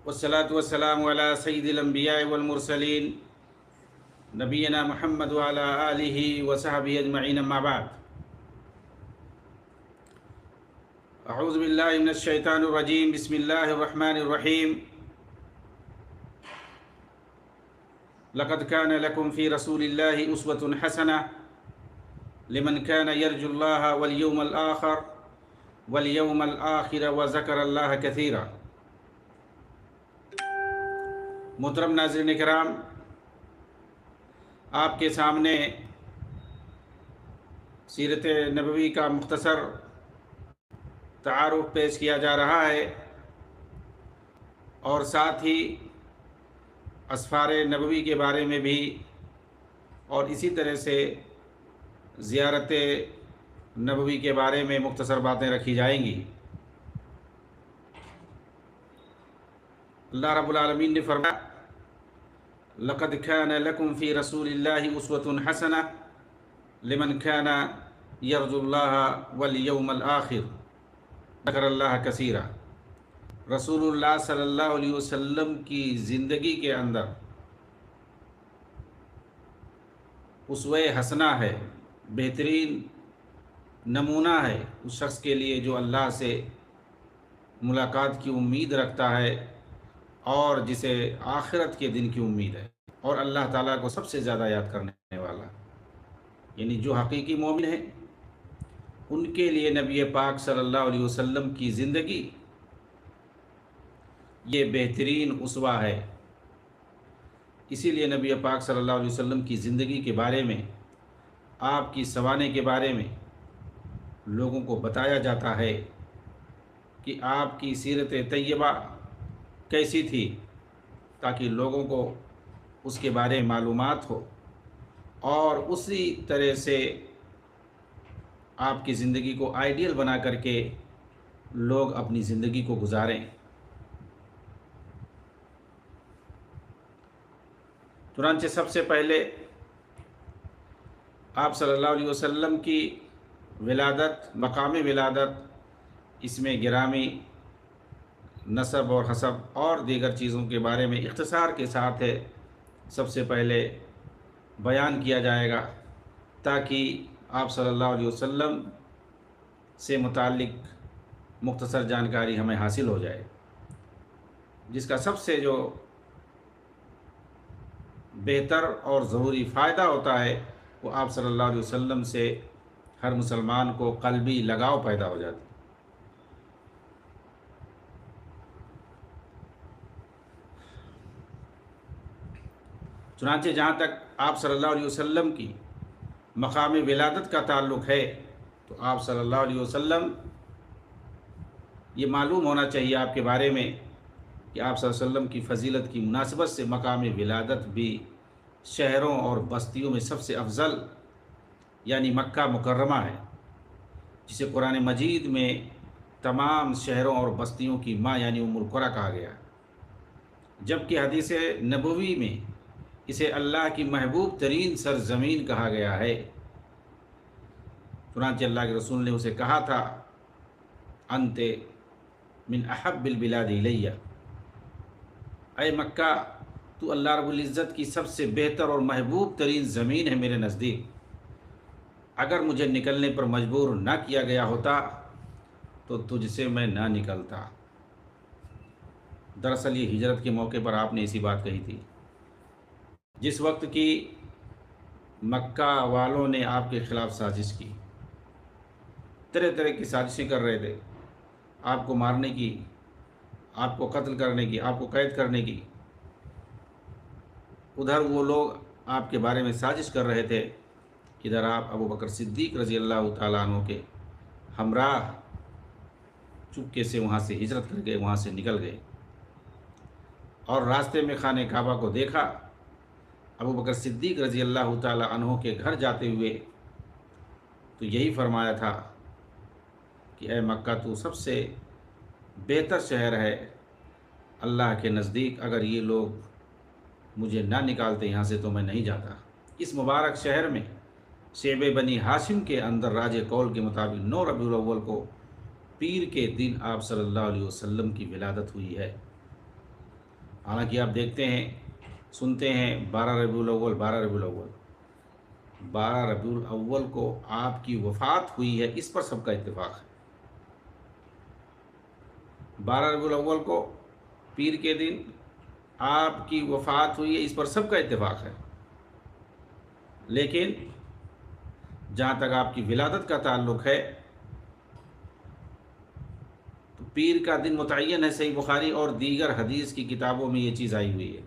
والصلاة والسلام على سيد الأنبياء والمرسلين نبينا محمد وعلى آله وصحبه أجمعين أما بعد أعوذ بالله من الشيطان الرجيم بسم الله الرحمن الرحيم لقد كان لكم في رسول الله أسوة حسنة لمن كان يرجو الله واليوم الآخر وذكر الله كثيرا۔ محترم ناظرین کرام، آپ کے سامنے سیرت نبوی کا مختصر تعارف پیش کیا جا رہا ہے، اور ساتھ ہی اسفار نبوی کے بارے میں بھی، اور اسی طرح سے زیارت نبوی کے بارے میں مختصر باتیں رکھی جائیں گی۔ اللہ رب العالمین نے فرمایا لقد كان لكم في رسول الله أسوة حسنة لمن كان يرجو الله واليوم الآخر ذكر الله كثيرا۔ رسول اللہ صلی اللہ علیہ وسلم کی زندگی کے اندر اسوہ حسنہ ہے، بہترین نمونہ ہے اس شخص کے لیے جو اللہ سے ملاقات کی امید رکھتا ہے اور جسے آخرت کے دن کی امید ہے، اور اللہ تعالیٰ کو سب سے زیادہ یاد کرنے والا، یعنی جو حقیقی مومن ہیں ان کے لیے نبی پاک صلی اللہ علیہ وسلم کی زندگی یہ بہترین اسوہ ہے۔ اسی لیے نبی پاک صلی اللہ علیہ وسلم کی زندگی کے بارے میں، آپ کی سوانح کے بارے میں لوگوں کو بتایا جاتا ہے کہ آپ کی سیرت طیبہ کیسی تھی، تاکہ لوگوں کو اس کے بارے میں معلومات ہو اور اسی طرح سے آپ کی زندگی کو آئیڈیل بنا کر کے لوگ اپنی زندگی کو گزاریں۔ چنانچہ سب سے پہلے آپ صلی اللہ علیہ وسلم کی ولادت، مقام ولادت، اس میں گرامی نسب اور حسب اور دیگر چیزوں کے بارے میں اختصار کے ساتھ ہے سب سے پہلے بیان کیا جائے گا، تاکہ آپ صلی اللہ علیہ وسلم سے متعلق مختصر جانکاری ہمیں حاصل ہو جائے، جس کا سب سے جو بہتر اور ضروری فائدہ ہوتا ہے وہ آپ صلی اللہ علیہ وسلم سے ہر مسلمان کو قلبی لگاؤ پیدا ہو جاتی ہے۔ چنانچہ جہاں تک آپ صلی اللہ علیہ وسلم کی مقام ولادت کا تعلق ہے، تو آپ صلی اللہ علیہ وسلم یہ معلوم ہونا چاہیے آپ کے بارے میں کہ آپ صلی اللہ علیہ وسلم کی فضیلت کی مناسبت سے مقام ولادت بھی شہروں اور بستیوں میں سب سے افضل یعنی مکہ مکرمہ ہے، جسے قرآن مجید میں تمام شہروں اور بستیوں کی ماں یعنی ام القری کہا گیا، جبکہ حدیث نبوی میں اسے اللہ کی محبوب ترین سرزمین کہا گیا ہے۔ چنانچہ اللہ کے رسول نے اسے کہا تھا انت من احب البلاد الیہ، اے مکہ تو اللہ رب العزت کی سب سے بہتر اور محبوب ترین زمین ہے میرے نزدیک، اگر مجھے نکلنے پر مجبور نہ کیا گیا ہوتا تو تجھ سے میں نہ نکلتا۔ دراصل یہ ہجرت کے موقع پر آپ نے اسی بات کہی تھی، جس وقت کی مکہ والوں نے آپ کے خلاف سازش کی، طرح طرح کی سازشیں کر رہے تھے، آپ کو مارنے کی، آپ کو قتل کرنے کی، آپ کو قید کرنے کی۔ ادھر وہ لوگ آپ کے بارے میں سازش کر رہے تھے، ادھر آپ ابو بکر صدیق رضی اللہ تعالیٰ عنہ کے ہمراہ چپکے سے وہاں سے ہجرت کر گئے، وہاں سے نکل گئے، اور راستے میں خانہ کعبہ کو دیکھا۔ ابو بکر صدیق رضی اللہ تعالیٰ عنہ کے گھر جاتے ہوئے تو یہی فرمایا تھا کہ اے مکہ تو سب سے بہتر شہر ہے اللہ کے نزدیک، اگر یہ لوگ مجھے نہ نکالتے یہاں سے تو میں نہیں جاتا۔ اس مبارک شہر میں شعبہ بنی ہاشم کے اندر راج قول کے مطابق 9 ربیع الاول کو پیر کے دن آپ صلی اللہ علیہ وسلم کی ولادت ہوئی ہے۔ حالانکہ آپ دیکھتے ہیں، سنتے ہیں 12 ربیع الاول، 12 ربیع الاول، 12 ربیع الاول کو آپ کی وفات ہوئی ہے، اس پر سب کا اتفاق ہے۔ 12 ربیع الاول کو پیر کے دن آپ کی وفات ہوئی ہے، اس پر سب کا اتفاق ہے۔ لیکن جہاں تک آپ کی ولادت کا تعلق ہے تو پیر کا دن متعین ہے، صحیح بخاری اور دیگر حدیث کی کتابوں میں یہ چیز آئی ہوئی ہے۔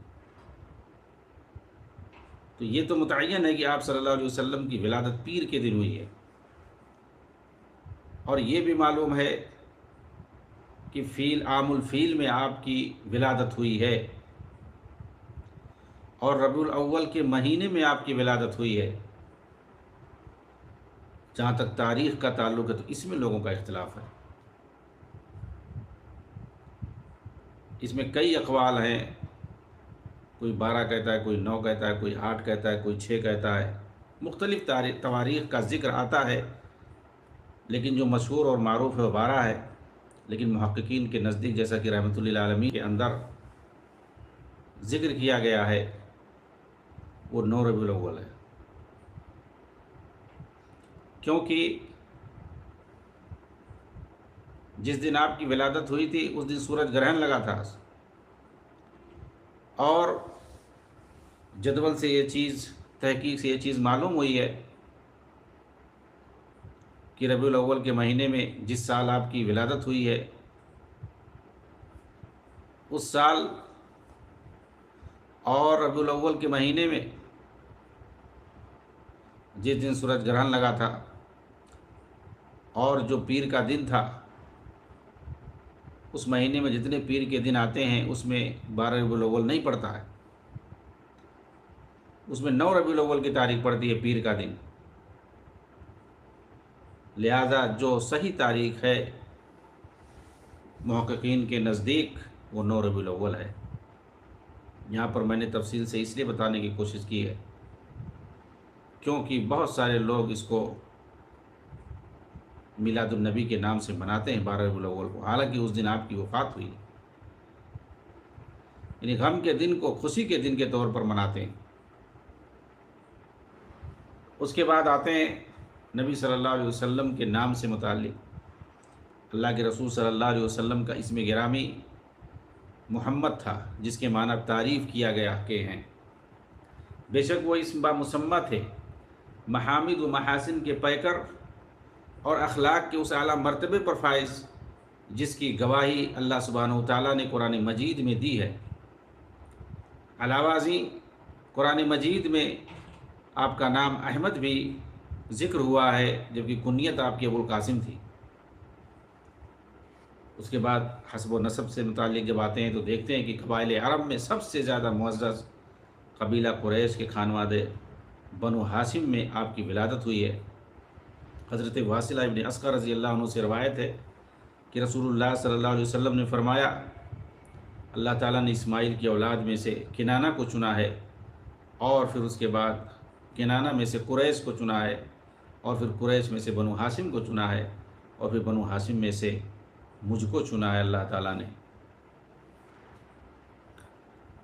تو یہ تو متعین ہے کہ آپ صلی اللہ علیہ وسلم کی ولادت پیر کے دن ہوئی ہے، اور یہ بھی معلوم ہے کہ عام الفیل میں آپ کی ولادت ہوئی ہے، اور ربیع الاول کے مہینے میں آپ کی ولادت ہوئی ہے۔ جہاں تک تاریخ کا تعلق ہے تو اس میں لوگوں کا اختلاف ہے، اس میں کئی اقوال ہیں، کوئی 12 کہتا ہے، کوئی 9 کہتا ہے، کوئی 8 کہتا ہے، کوئی 6 کہتا ہے، مختلف تواریخ کا ذکر آتا ہے، لیکن جو مشہور اور معروف ہے وہ 12 ہے۔ لیکن محققین کے نزدیک، جیسا کہ رحمۃ اللہ عالمین کے اندر ذکر کیا گیا ہے، وہ 9 ربیع الاول ہے، کیونکہ جس دن آپ کی ولادت ہوئی تھی اس دن سورج گرہن لگا تھا، اور جدول سے یہ چیز، تحقیق سے یہ چیز معلوم ہوئی ہے کہ ربیع الاول کے مہینے میں جس سال آپ کی ولادت ہوئی ہے، اس سال اور ربیع الاول کے مہینے میں جس دن سورج گرہن لگا تھا اور جو پیر کا دن تھا، اس مہینے میں جتنے پیر کے دن آتے ہیں اس میں 12 ربیع الاول نہیں پڑتا ہے، اس میں 9 ربیع الاول کی تاریخ پڑتی ہے پیر کا دن۔ لہذا جو صحیح تاریخ ہے محققین کے نزدیک وہ 9 ربیع الاول ہے۔ یہاں پر میں نے تفصیل سے اس لیے بتانے کی کوشش کی ہے کیونکہ بہت سارے لوگ اس کو میلاد النبی کے نام سے مناتے ہیں 12 ربیع الاول کو، حالانکہ اس دن آپ کی وفات ہوئی، یعنی غم کے دن کو خوشی کے دن کے طور پر مناتے ہیں۔ اس کے بعد آتے ہیں نبی صلی اللہ علیہ وسلم کے نام سے متعلق۔ اللہ کے رسول صلی اللہ علیہ وسلم کا اسم گرامی محمد تھا، جس کے معنی تعریف کیا گیا کہ ہیں۔ بے شک وہ اسم بامسمہ تھے، محامد و محاسن کے پیکر اور اخلاق کے اس اعلیٰ مرتبے پر فائز جس کی گواہی اللہ سبحانہ و تعالیٰ نے قرآن مجید میں دی ہے۔ علاوہ ازیں قرآن مجید میں آپ کا نام احمد بھی ذکر ہوا ہے، جبکہ کنیت آپ کی ابوالقاسم تھی۔ اس کے بعد حسب و نسب سے متعلق جب آتے ہیں تو دیکھتے ہیں کہ قبائل عرب میں سب سے زیادہ معزز قبیلہ قریش کے خانوادے بنو ہاشم میں آپ کی ولادت ہوئی ہے۔ حضرت واصلہ ابن اسقر رضی اللہ عنہ سے روایت ہے کہ رسول اللہ صلی اللہ علیہ وسلم نے فرمایا، اللہ تعالیٰ نے اسماعیل کی اولاد میں سے کنانہ کو چنا ہے، اور پھر اس کے بعد کنانہ میں سے قریش کو چنا ہے، اور پھر قریش میں سے بنو ہاشم کو چنا ہے، اور پھر بنو ہاشم میں سے مجھ کو چنا ہے اللہ تعالیٰ نے۔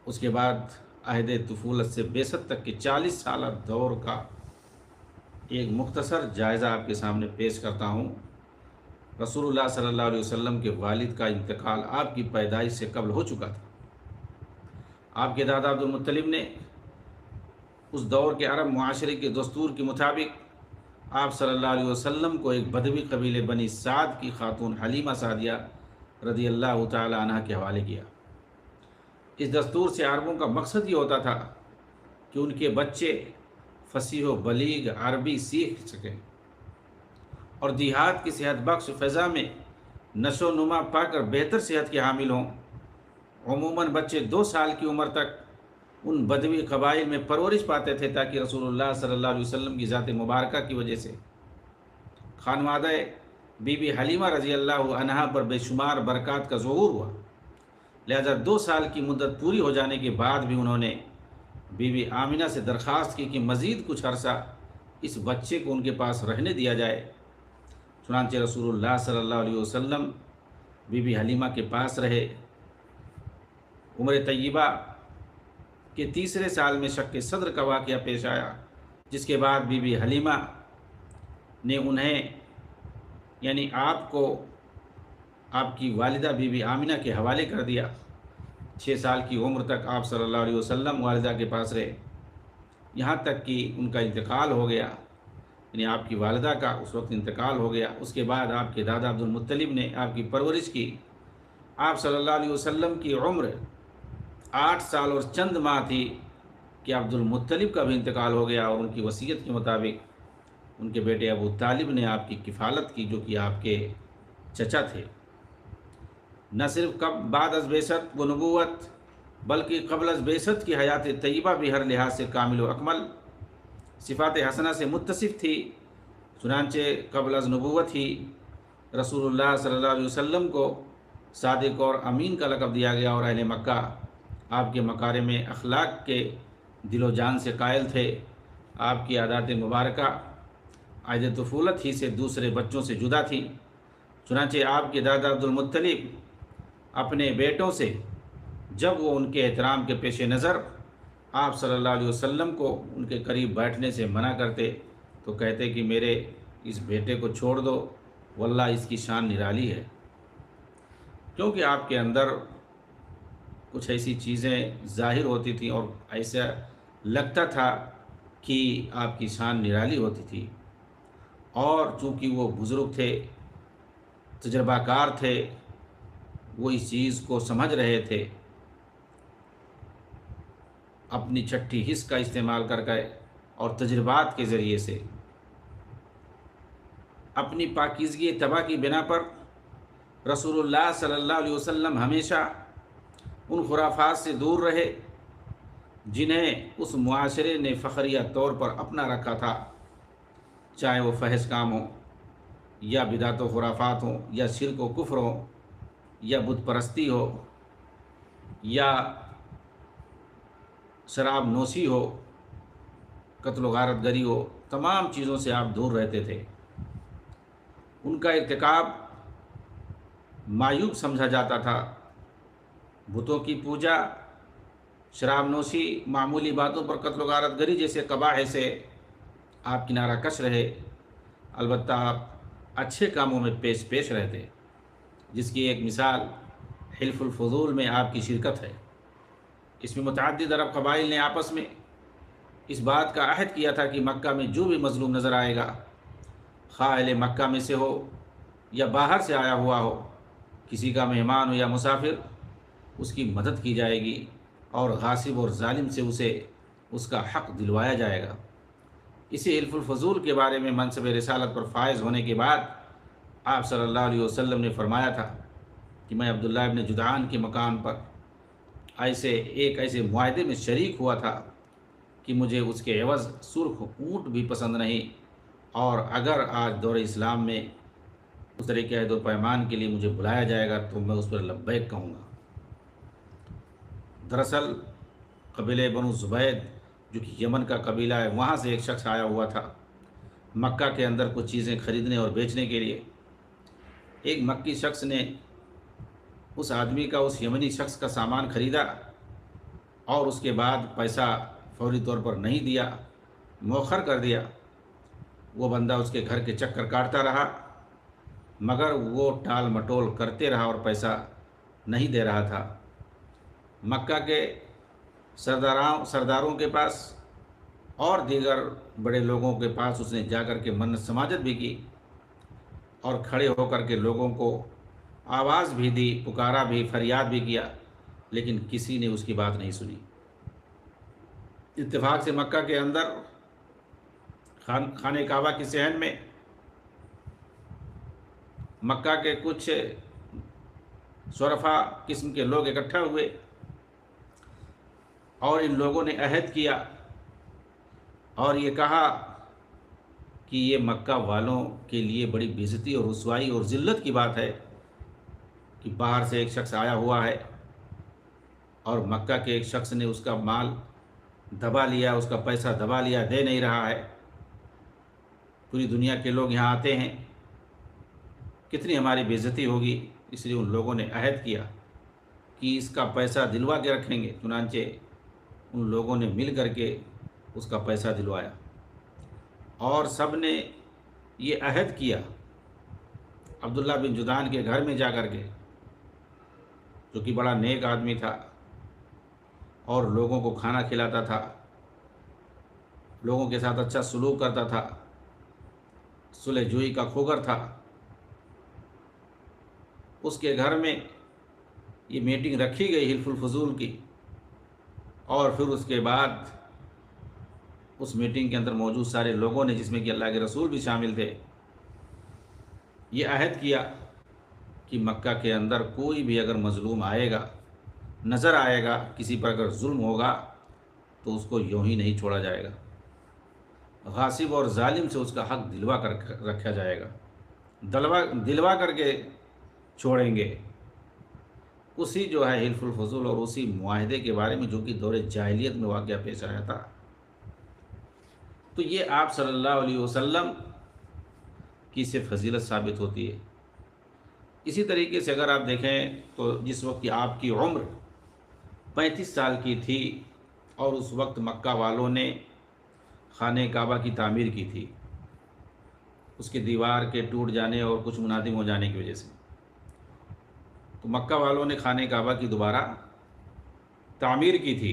اس کے بعد عہد طفولت سے بعثت تک کے 40 سالہ دور کا ایک مختصر جائزہ آپ کے سامنے پیش کرتا ہوں۔ رسول اللہ صلی اللہ علیہ وسلم کے والد کا انتقال آپ کی پیدائش سے قبل ہو چکا تھا۔ آپ کے دادا عبد المطلب نے اس دور کے عرب معاشرے کے دستور کے مطابق آپ صلی اللہ علیہ وسلم کو ایک بدوی قبیلے بنی سعد کی خاتون حلیمہ سعدیہ رضی اللہ تعالی عنہ کے حوالے کیا۔ اس دستور سے عربوں کا مقصد یہ ہوتا تھا کہ ان کے بچے فصیح و بلیغ عربی سیکھ سکیں اور دیہات کی صحت بخش فضا میں نشو و نما پا کر بہتر صحت کے حامل ہوں۔ عموماً بچے 2 سال کی عمر تک ان بدوی قبائل میں پرورش پاتے تھے تاکہ رسول اللہ صلی اللہ علیہ وسلم کی ذات مبارکہ کی وجہ سے خانوادہ بی بی حلیمہ رضی اللہ عنہا پر بے شمار برکات کا ظہور ہوا۔ لہذا 2 سال کی مدت پوری ہو جانے کے بعد بھی انہوں نے بی بی آمنہ سے درخواست کی کہ مزید کچھ عرصہ اس بچے کو ان کے پاس رہنے دیا جائے۔ چنانچہ رسول اللہ صلی اللہ علیہ وسلم بی بی حلیمہ کے پاس رہے، عمر طیبہ کے تیسرے سال میں شق صدر کا واقعہ پیش آیا، جس کے بعد بی بی حلیمہ نے انہیں یعنی آپ کو آپ کی والدہ بی بی آمنہ کے حوالے کر دیا۔ 6 سال کی عمر تک آپ صلی اللہ علیہ وسلم والدہ کے پاس رہے، یہاں تک کہ ان کا انتقال ہو گیا، یعنی آپ کی والدہ کا اس وقت انتقال ہو گیا۔ اس کے بعد آپ کے دادا عبد المطلب نے آپ کی پرورش کی۔ آپ صلی اللہ علیہ وسلم کی عمر 8 سال اور چند ماہ تھی کہ عبد المطلب کا بھی انتقال ہو گیا، اور ان کی وصیت کے مطابق ان کے بیٹے ابو طالب نے آپ کی کفالت کی، جو کہ آپ کے چچا تھے۔ نہ صرف بعد از بعثت و نبوت بلکہ قبل از بعثت کی حیات طیبہ بھی ہر لحاظ سے کامل و اکمل صفات حسنہ سے متصف تھی۔ چنانچہ قبل از نبوت ہی رسول اللہ صلی اللہ علیہ وسلم کو صادق اور امین کا لقب دیا گیا، اور اہل مکہ آپ کے مکارم اخلاق کے دل و جان سے قائل تھے۔ آپ کی عادات مبارکہ عہد طفولت ہی سے دوسرے بچوں سے جدا تھی۔ چنانچہ آپ کے دادا عبد المطلب اپنے بیٹوں سے جب وہ ان کے احترام کے پیش نظر آپ صلی اللہ علیہ وسلم کو ان کے قریب بیٹھنے سے منع کرتے تو کہتے کہ میرے اس بیٹے کو چھوڑ دو، واللہ اس کی شان نرالی ہے، کیونکہ آپ کے اندر کچھ ایسی چیزیں ظاہر ہوتی تھیں اور ایسا لگتا تھا کہ آپ کی شان نرالی ہوتی تھی، اور چونکہ وہ بزرگ تھے، تجربہ کار تھے، وہ اس چیز کو سمجھ رہے تھے، اپنی چھٹی حس کا استعمال کر کے اور تجربات کے ذریعے سے اپنی پاکیزگی طبع کی بنا پر رسول اللہ صلی اللہ علیہ وسلم ہمیشہ ان خرافات سے دور رہے جنہیں اس معاشرے نے فخریہ طور پر اپنا رکھا تھا، چاہے وہ فحش کام ہو یا بدعت و خرافات ہوں یا شرک و کفر ہو یا بت پرستی ہو یا شراب نوشی ہو، قتل و غارت گری ہو، تمام چیزوں سے آپ دور رہتے تھے۔ ان کا ارتکاب معیوب سمجھا جاتا تھا۔ بتوں کی پوجا، شراب نوشی، معمولی باتوں پر قتل و غارت گری جیسے قباح سے آپ کنارہ کش رہے، البتہ آپ اچھے کاموں میں پیش رہتے، جس کی ایک مثال حلف الفضول میں آپ کی شرکت ہے۔ اس میں متعدد عرب قبائل نے آپس میں اس بات کا عہد کیا تھا کہ مکہ میں جو بھی مظلوم نظر آئے گا، خواہ اہل مکہ میں سے ہو یا باہر سے آیا ہوا ہو، کسی کا مہمان ہو یا مسافر، اس کی مدد کی جائے گی اور غاصب اور ظالم سے اسے اس کا حق دلوایا جائے گا۔ اسی حلف الفضول کے بارے میں منصب رسالت پر فائز ہونے کے بعد آپ صلی اللہ علیہ وسلم نے فرمایا تھا کہ میں عبداللہ ابن جدعان کے مکان پر ایسے معاہدے میں شریک ہوا تھا کہ مجھے اس کے عوض سرخ اونٹ بھی پسند نہیں، اور اگر آج دور اسلام میں اس طرح کے عہد و پیمان کے لیے مجھے بلایا جائے گا تو میں اس پر لبیک کہوں گا۔ دراصل قبیلہ بنو زبید جو کہ یمن کا قبیلہ ہے، وہاں سے ایک شخص آیا ہوا تھا مکہ کے اندر کچھ چیزیں خریدنے اور بیچنے کے لیے۔ ایک مکی شخص نے اس آدمی کا، اس یمنی شخص کا سامان خریدا اور اس کے بعد پیسہ فوری طور پر نہیں دیا، مؤخر کر دیا۔ وہ بندہ اس کے گھر کے چکر کاٹتا رہا، مگر وہ ٹال مٹول کرتے رہا اور پیسہ نہیں دے رہا تھا۔ مکہ کے سرداروں کے پاس اور دیگر بڑے لوگوں کے پاس اس نے جا کر کے منت سماجت بھی کی اور کھڑے ہو کر کے لوگوں کو آواز بھی دی، پکارا بھی، فریاد بھی کیا، لیکن کسی نے اس کی بات نہیں سنی۔ اتفاق سے مکہ کے اندر خانہ کعبہ کی صحن میں مکہ کے کچھ شرفا قسم کے لوگ اکٹھا ہوئے اور ان لوگوں نے عہد کیا اور یہ کہا کہ یہ مکہ والوں کے لیے بڑی بے عزتی اور رسوائی اور ذلت کی بات ہے کہ باہر سے ایک شخص آیا ہوا ہے اور مکہ کے ایک شخص نے اس کا مال دبا لیا، اس کا پیسہ دبا لیا، دے نہیں رہا ہے۔ پوری دنیا کے لوگ یہاں آتے ہیں، کتنی ہماری بے عزتی ہوگی۔ اس لیے ان لوگوں نے عہد کیا کہ اس کا پیسہ دلوا کے رکھیں گے۔ چنانچہ ان لوگوں نے مل کر کے اس کا پیسہ دلوایا، اور سب نے یہ عہد کیا عبداللہ بن جدعان کے گھر میں جا کر کے، جو کہ بڑا نیک آدمی تھا اور لوگوں کو کھانا کھلاتا تھا، لوگوں کے ساتھ اچھا سلوک کرتا تھا، صلح جوئی کا خوگر تھا۔ اس کے گھر میں یہ میٹنگ رکھی گئی حلف الفضول کی، اور پھر اس کے بعد اس میٹنگ کے اندر موجود سارے لوگوں نے، جس میں کہ اللہ کے رسول بھی شامل تھے، یہ عہد کیا کہ مکہ کے اندر کوئی بھی اگر مظلوم آئے گا، نظر آئے گا، کسی پر اگر ظلم ہوگا تو اس کو یوں ہی نہیں چھوڑا جائے گا، غاصب اور ظالم سے اس کا حق دلوا کر رکھا جائے گا، دلوا کر کے چھوڑیں گے۔ اسی جو ہے حلف الفضول اور اسی معاہدے کے بارے میں جو کہ دور جاہلیت میں واقعہ پیش آیا تھا، تو یہ آپ صلی اللہ علیہ وسلم کی سے فضیلت ثابت ہوتی ہے۔ اسی طریقے سے اگر آپ دیکھیں تو جس وقت آپ کی عمر 35 سال کی تھی اور اس وقت مکہ والوں نے خانہ کعبہ کی تعمیر کی تھی، اس کے دیوار کے ٹوٹ جانے اور کچھ منہدم ہو جانے کی وجہ سے، تو مکہ والوں نے خانہ کعبہ کی دوبارہ تعمیر کی تھی۔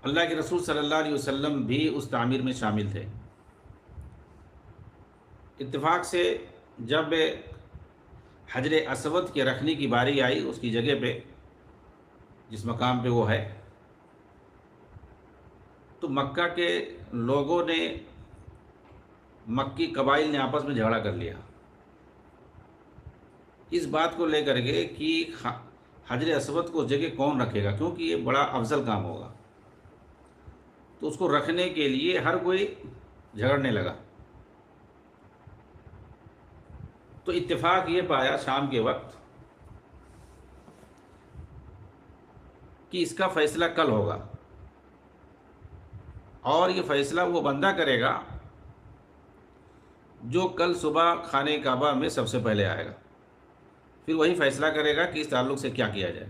اللہ کے رسول صلی اللہ علیہ وسلم بھی اس تعمیر میں شامل تھے۔ اتفاق سے جب حجر اسود کے رکھنے کی باری آئی اس کی جگہ پہ، جس مقام پہ وہ ہے، تو مکہ کے لوگوں نے، مکی قبائل نے آپس میں جھگڑا کر لیا اس بات کو لے کر کے کہ حجر اسود کو جگہ کون رکھے گا، کیونکہ یہ بڑا افضل کام ہوگا۔ تو اس کو رکھنے کے لیے ہر کوئی جھگڑنے لگا۔ تو اتفاق یہ پایا شام کے وقت کہ اس کا فیصلہ کل ہوگا، اور یہ فیصلہ وہ بندہ کرے گا جو کل صبح خانہ کعبہ میں سب سے پہلے آئے گا، پھر وہی فیصلہ کرے گا کہ اس تعلق سے کیا کیا جائے،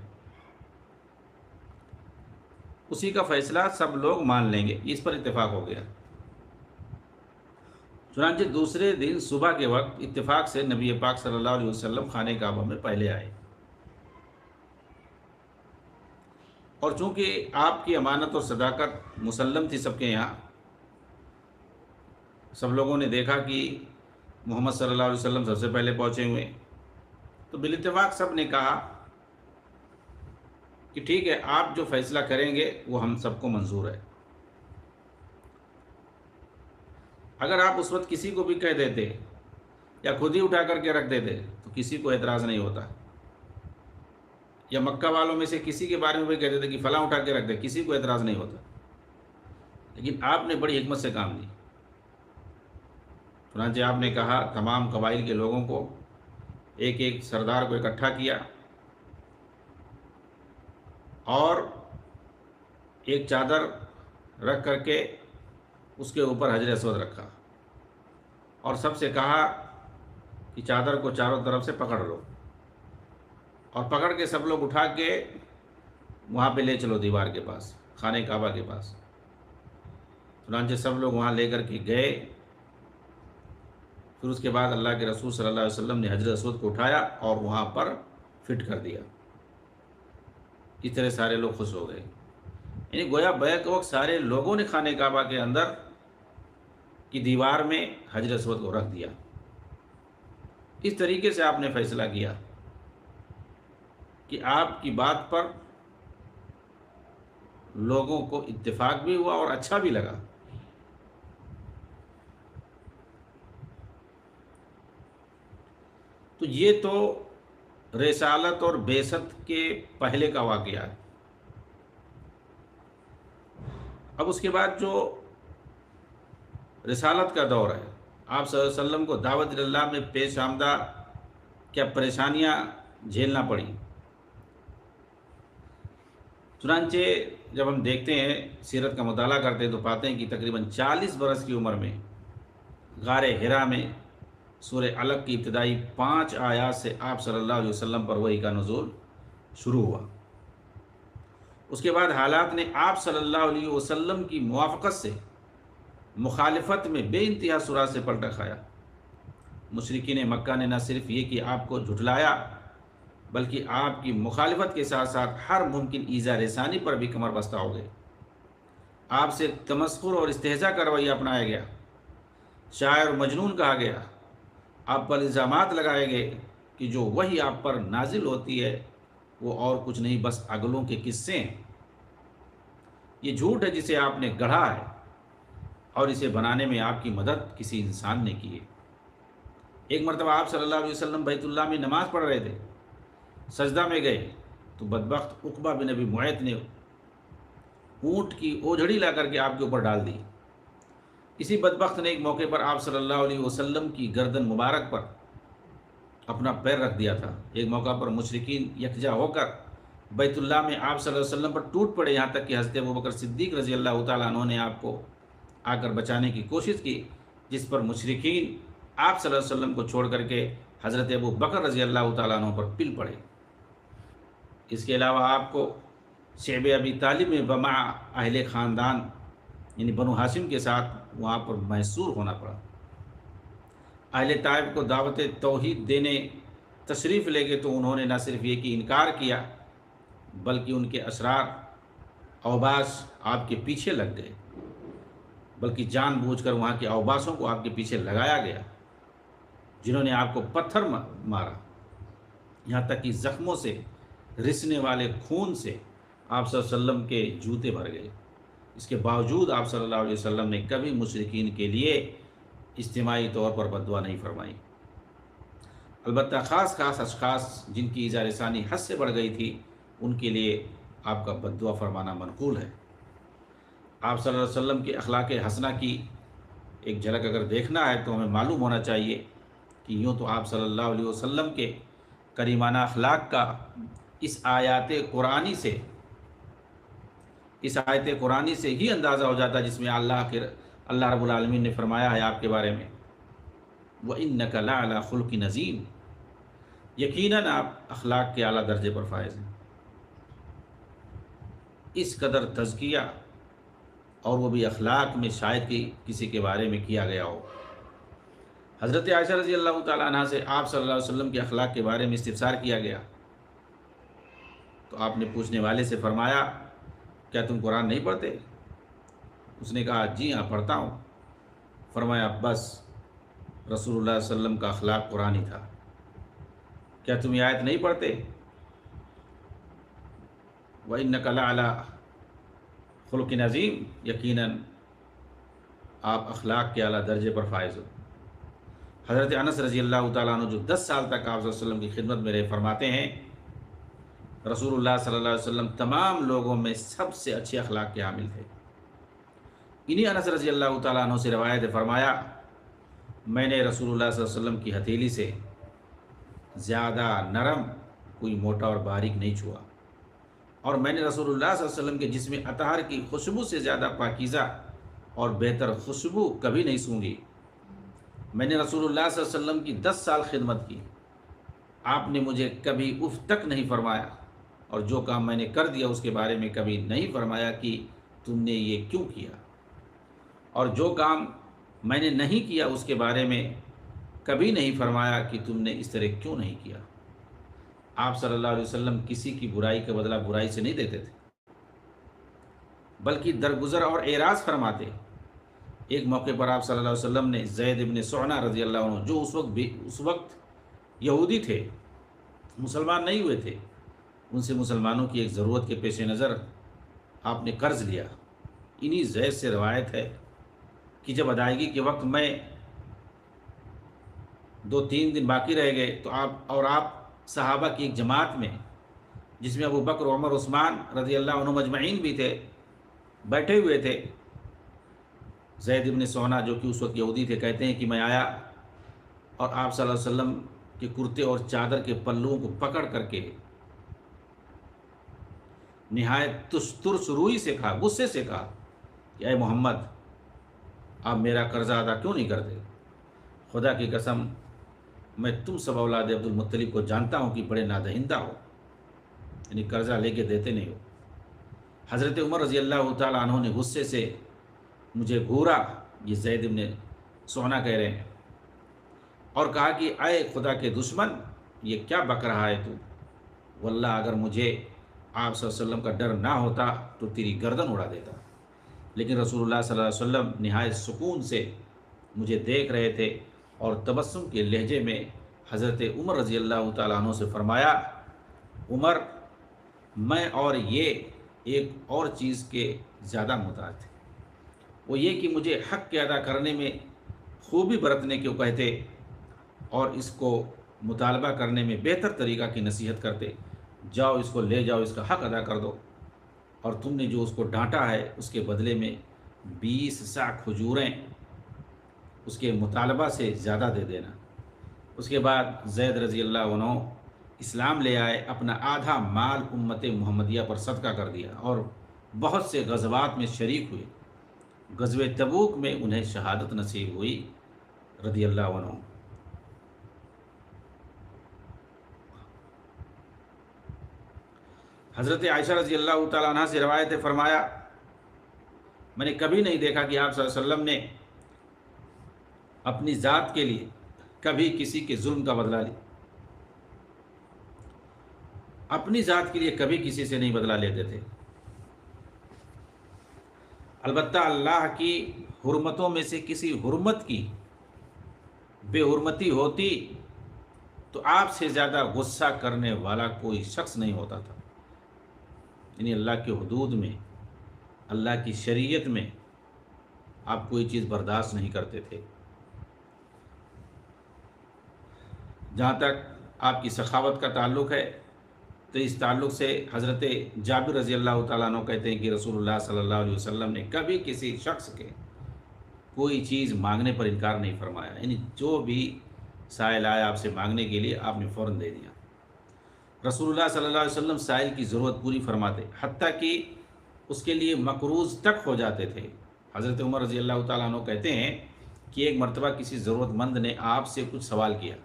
اسی کا فیصلہ سب لوگ مان لیں گے۔ اس پر اتفاق ہو گیا۔ چنانچہ دوسرے دن صبح کے وقت اتفاق سے نبی پاک صلی اللہ علیہ وسلم خانہ کعبہ میں پہلے آئے، اور چونکہ آپ کی امانت اور صداقت مسلم تھی سب کے یہاں، سب لوگوں نے دیکھا کہ محمد صلی اللہ علیہ وسلم سب سے پہلے پہنچے ہوئے، تو بالاتفاق سب نے کہا کہ ٹھیک ہے، آپ جو فیصلہ کریں گے وہ ہم سب کو منظور ہے۔ اگر آپ اس وقت کسی کو بھی کہہ دیتے یا خود ہی اٹھا کر کے رکھ دیتے تو کسی کو اعتراض نہیں ہوتا، یا مکہ والوں میں سے کسی کے بارے میں بھی کہہ دیتے کہ فلاں اٹھا کے رکھ دے، کسی کو اعتراض نہیں ہوتا۔ لیکن آپ نے بڑی حکمت سے کام لی۔ چنانچہ آپ نے کہا، تمام قبائل کے لوگوں کو، ایک ایک سردار کو اکٹھا کیا، اور ایک چادر رکھ کر کے اس کے اوپر حجر اسود رکھا، اور سب سے کہا کہ چادر کو چاروں طرف سے پکڑ لو، اور پکڑ کے سب لوگ اٹھا کے وہاں پہ لے چلو دیوار کے پاس، خانہ کعبہ کے پاس۔ چنانچہ سب لوگ وہاں لے کر کے گئے۔ پھر اس کے بعد اللہ کے رسول صلی اللہ علیہ وسلم نے حجر اسود کو اٹھایا اور وہاں پر فٹ کر دیا۔ اس طرح سارے لوگ خوش ہو گئے، یعنی گویا بیک وقت سارے لوگوں نے خانہ کعبہ کے اندر کی دیوار میں حجر اسود کو رکھ دیا۔ اس طریقے سے آپ نے فیصلہ کیا کہ آپ کی بات پر لوگوں کو اتفاق بھی ہوا اور اچھا بھی لگا۔ تو یہ تو رسالت اور بعثت کے پہلے کا واقعہ ہے۔ اب اس کے بعد جو رسالت کا دور ہے، آپ صلی اللہ علیہ وسلم کو دعوت اللہ میں پیش آمدہ کیا پریشانیاں جھیلنا پڑی۔ چنانچہ جب ہم دیکھتے ہیں، سیرت کا مطالعہ کرتے ہیں، تو پاتے ہیں کہ تقریباً 40 برس کی عمر میں غار حرا میں سورہ علق کی ابتدائی 5 آیات سے آپ صلی اللہ علیہ وسلم پر وحی کا نزول شروع ہوا۔ اس کے بعد حالات نے آپ صلی اللہ علیہ وسلم کی موافقت سے مخالفت میں بے انتہا سرعت سے پلٹا کھایا۔ مشرکین مکہ نے نہ صرف یہ کہ آپ کو جھٹلایا بلکہ آپ کی مخالفت کے ساتھ ساتھ ہر ممکن ایذا رسانی پر بھی کمر بستہ ہو گئے۔ آپ سے تمسخر اور استہزاء کا رویہ اپنایا گیا، شاعر و مجنون کہا گیا، آپ پر الزامات لگائے گئے کہ جو وحی آپ پر نازل ہوتی ہے وہ اور کچھ نہیں بس اگلوں کے قصے ہیں۔ یہ جھوٹ ہے جسے آپ نے گڑھا ہے اور اسے بنانے میں آپ کی مدد کسی انسان نے کی ہے۔ ایک مرتبہ آپ صلی اللہ علیہ وسلم بیت اللہ میں نماز پڑھ رہے تھے، سجدہ میں گئے تو بدبخت عقبہ بن ابی معیط نے اونٹ کی اوجھڑی لا کر کے آپ کے اوپر ڈال دی۔ اسی بدبخت نے ایک موقع پر آپ صلی اللہ علیہ وسلم کی گردن مبارک پر اپنا پیر رکھ دیا تھا۔ ایک موقع پر مشرکین یکجا ہو کر بیت اللہ میں آپ صلی اللہ علیہ وسلم پر ٹوٹ پڑے، یہاں تک کہ حضرت ابوبکر صدیق رضی اللہ تعالیٰ عنہ نے آپ کو آ کر بچانے کی کوشش کی، جس پر مشرکین آپ صلی اللہ علیہ وسلم کو چھوڑ کر کے حضرت ابوبکر رضی اللہ تعالیٰ عنہ پر پل پڑے۔ اس کے علاوہ آپ کو شعب ابی طالب میں بمع اہل خاندان یعنی بنو ہاشم کے ساتھ وہاں پر محصور ہونا پڑا۔ اہل طائف کو دعوت توحید دینے تشریف لے گئے تو انہوں نے نہ صرف یہ کہ انکار کیا بلکہ ان کے اسرار اوباش آپ کے پیچھے لگ گئے، بلکہ جان بوجھ کر وہاں کے اوباشوں کو آپ کے پیچھے لگایا گیا، جنہوں نے آپ کو پتھر مارا، یہاں تک کہ زخموں سے رسنے والے خون سے آپ صلی اللہ علیہ وسلم کے جوتے بھر گئے۔ اس کے باوجود آپ صلی اللہ علیہ وسلم نے کبھی مشرکین کے لیے اجتماعی طور پر بد دعا نہیں فرمائی۔ البتہ خاص اشخاص جن کی ایذا رسانی حد سے بڑھ گئی تھی ان کے لیے آپ کا بد دعا فرمانا منقول ہے۔ آپ صلی اللہ علیہ وسلم کے اخلاق حسنہ کی ایک جھلک اگر دیکھنا ہے تو ہمیں معلوم ہونا چاہیے کہ یوں تو آپ صلی اللہ علیہ وسلم کے کریمانہ اخلاق کا اس آیت قرآنی سے ہی اندازہ ہو جاتا ہے، جس میں اللہ رب العالمین نے فرمایا ہے آپ کے بارے میں وَإِنَّكَ لَعَلَىٰ خُلُقٍ عَظِيمٍ، یقیناً آپ اخلاق کے اعلیٰ درجے پر فائز ہیں۔ اس قدر تزکیہ اور وہ بھی اخلاق میں شاید کہ کسی کے بارے میں کیا گیا ہو۔ حضرت عائشہ رضی اللہ تعالیٰ عنہ سے آپ صلی اللہ علیہ وسلم کے اخلاق کے بارے میں استفسار کیا گیا تو آپ نے پوچھنے والے سے فرمایا کیا تم قرآن نہیں پڑھتے؟ اس نے کہا جی ہاں پڑھتا ہوں۔ فرمایا بس رسول اللہ صلی اللہ علیہ وسلم کا اخلاق قرآنی تھا، کیا تم یہ آیت نہیں پڑھتے؟ وَإِنَّكَ لَعَلَىٰ خُلُقٍ عَظِيمٍ، یقیناً آپ اخلاق کے اعلیٰ درجے پر فائز ہو۔ حضرت انس رضی اللہ تعالیٰ عنہ جو 10 سال تک آپ صلی اللہ علیہ وسلم کی خدمت میں رہے فرماتے ہیں رسول اللہ صلی اللہ علیہ وسلم تمام لوگوں میں سب سے اچھے اخلاق کے حامل تھے۔ انہی انس رضی اللہ تعالیٰ عنہ سے روایت ہے، فرمایا میں نے رسول اللہ صلی اللہ علیہ وسلم کی ہتھیلی سے زیادہ نرم کوئی موٹا اور باریک نہیں چھوا، اور میں نے رسول اللہ صلی اللہ علیہ وسلم کے جسم اطہر کی خوشبو سے زیادہ پاکیزہ اور بہتر خوشبو کبھی نہیں سونگھی۔ میں نے رسول اللہ صلی اللہ علیہ وسلم کی 10 سال خدمت کی، آپ نے مجھے کبھی اف تک نہیں فرمایا، اور جو کام میں نے کر دیا اس کے بارے میں کبھی نہیں فرمایا کہ تم نے یہ کیوں کیا، اور جو کام میں نے نہیں کیا اس کے بارے میں کبھی نہیں فرمایا کہ تم نے اس طرح کیوں نہیں کیا۔ آپ صلی اللہ علیہ وسلم کسی کی برائی کا بدلہ برائی سے نہیں دیتے تھے بلکہ درگزر اور اعراض فرماتے۔ ایک موقع پر آپ صلی اللہ علیہ وسلم نے زید ابن سعنہ رضی اللہ عنہ جو اس وقت یہودی تھے، مسلمان نہیں ہوئے تھے، ان سے مسلمانوں کی ایک ضرورت کے پیش نظر آپ نے قرض لیا۔ انہی زید سے روایت ہے کہ جب ادائیگی کے وقت میں 2-3 دن باقی رہ گئے تو آپ صحابہ کی ایک جماعت میں جس میں ابو بکر عمر عثمان رضی اللہ عنہ مجمعین بھی تھے بیٹھے ہوئے تھے۔ زید ابن سعنہ جو کہ اس وقت یہودی تھے کہتے ہیں کہ میں آیا اور آپ صلی اللہ علیہ وسلم کے کرتے اور چادر کے پلوؤں کو پکڑ کر کے نہایت ترس روئی سے کہا، غصے سے کہا کہ اے محمد آپ میرا قرضہ ادا کیوں نہیں کرتے؟ خدا کی قسم میں تم سب اولاد عبد المطلب کو جانتا ہوں کہ بڑے نادہندہ ہو، یعنی قرضہ لے کے دیتے نہیں ہو۔ حضرت عمر رضی اللہ تعالیٰ عنہ نے غصے سے مجھے گھورا، یہ زید بن سونا کہہ رہے ہیں، اور کہا کہ اے خدا کے دشمن، یہ کیا بک رہا ہے تو؟ واللہ اگر مجھے آپ صلی اللہ علیہ وسلم کا ڈر نہ ہوتا تو تیری گردن اڑا دیتا۔ لیکن رسول اللہ صلی اللہ علیہ وسلم نہایت سکون سے مجھے دیکھ رہے تھے، اور تبسم کے لہجے میں حضرت عمر رضی اللہ تعالیٰ عنہ سے فرمایا، عمر، میں اور یہ ایک اور چیز کے زیادہ محتاج تھے، وہ یہ کہ مجھے حق کے ادا کرنے میں خوبی برتنے کو کہتے اور اس کو مطالبہ کرنے میں بہتر طریقہ کی نصیحت کرتے، جاؤ اس کو لے جاؤ، اس کا حق ادا کر دو، اور تم نے جو اس کو ڈانٹا ہے اس کے بدلے میں 20 صاع کھجوریں اس کے مطالبہ سے زیادہ دے دینا۔ اس کے بعد زید رضی اللہ عنہ اسلام لے آئے، اپنا آدھا مال امت محمدیہ پر صدقہ کر دیا، اور بہت سے غزوات میں شریک ہوئے۔ غزوہ تبوک میں انہیں شہادت نصیب ہوئی رضی اللہ عنہ۔ حضرت عائشہ رضی اللہ تعالیٰ عنہ سے روایت ہے، فرمایا، میں نے کبھی نہیں دیکھا کہ آپ صلی اللہ علیہ وسلم نے اپنی ذات کے لیے کبھی کسی کے ظلم کا بدلہ لی، اپنی ذات کے لیے کبھی کسی سے نہیں بدلہ لیتے تھے۔ البتہ اللہ کی حرمتوں میں سے کسی حرمت کی بے حرمتی ہوتی تو آپ سے زیادہ غصہ کرنے والا کوئی شخص نہیں ہوتا تھا۔ یعنی اللہ کے حدود میں، اللہ کی شریعت میں آپ کوئی چیز برداشت نہیں کرتے تھے۔ جہاں تک آپ کی سخاوت کا تعلق ہے تو اس تعلق سے حضرت جابر رضی اللہ تعالیٰ عنہ کہتے ہیں کہ رسول اللہ صلی اللہ علیہ وسلم نے کبھی کسی شخص کے کوئی چیز مانگنے پر انکار نہیں فرمایا، یعنی جو بھی سائل آیا آپ سے مانگنے کے لیے آپ نے فوراً دے دیا۔ رسول اللہ صلی اللہ علیہ وسلم سائل کی ضرورت پوری فرماتے، حتیٰ کہ اس کے لیے مقروض تک ہو جاتے تھے۔ حضرت عمر رضی اللہ تعالیٰ عنہ کہتے ہیں کہ ایک مرتبہ کسی ضرورت مند نے آپ سے کچھ سوال کیا،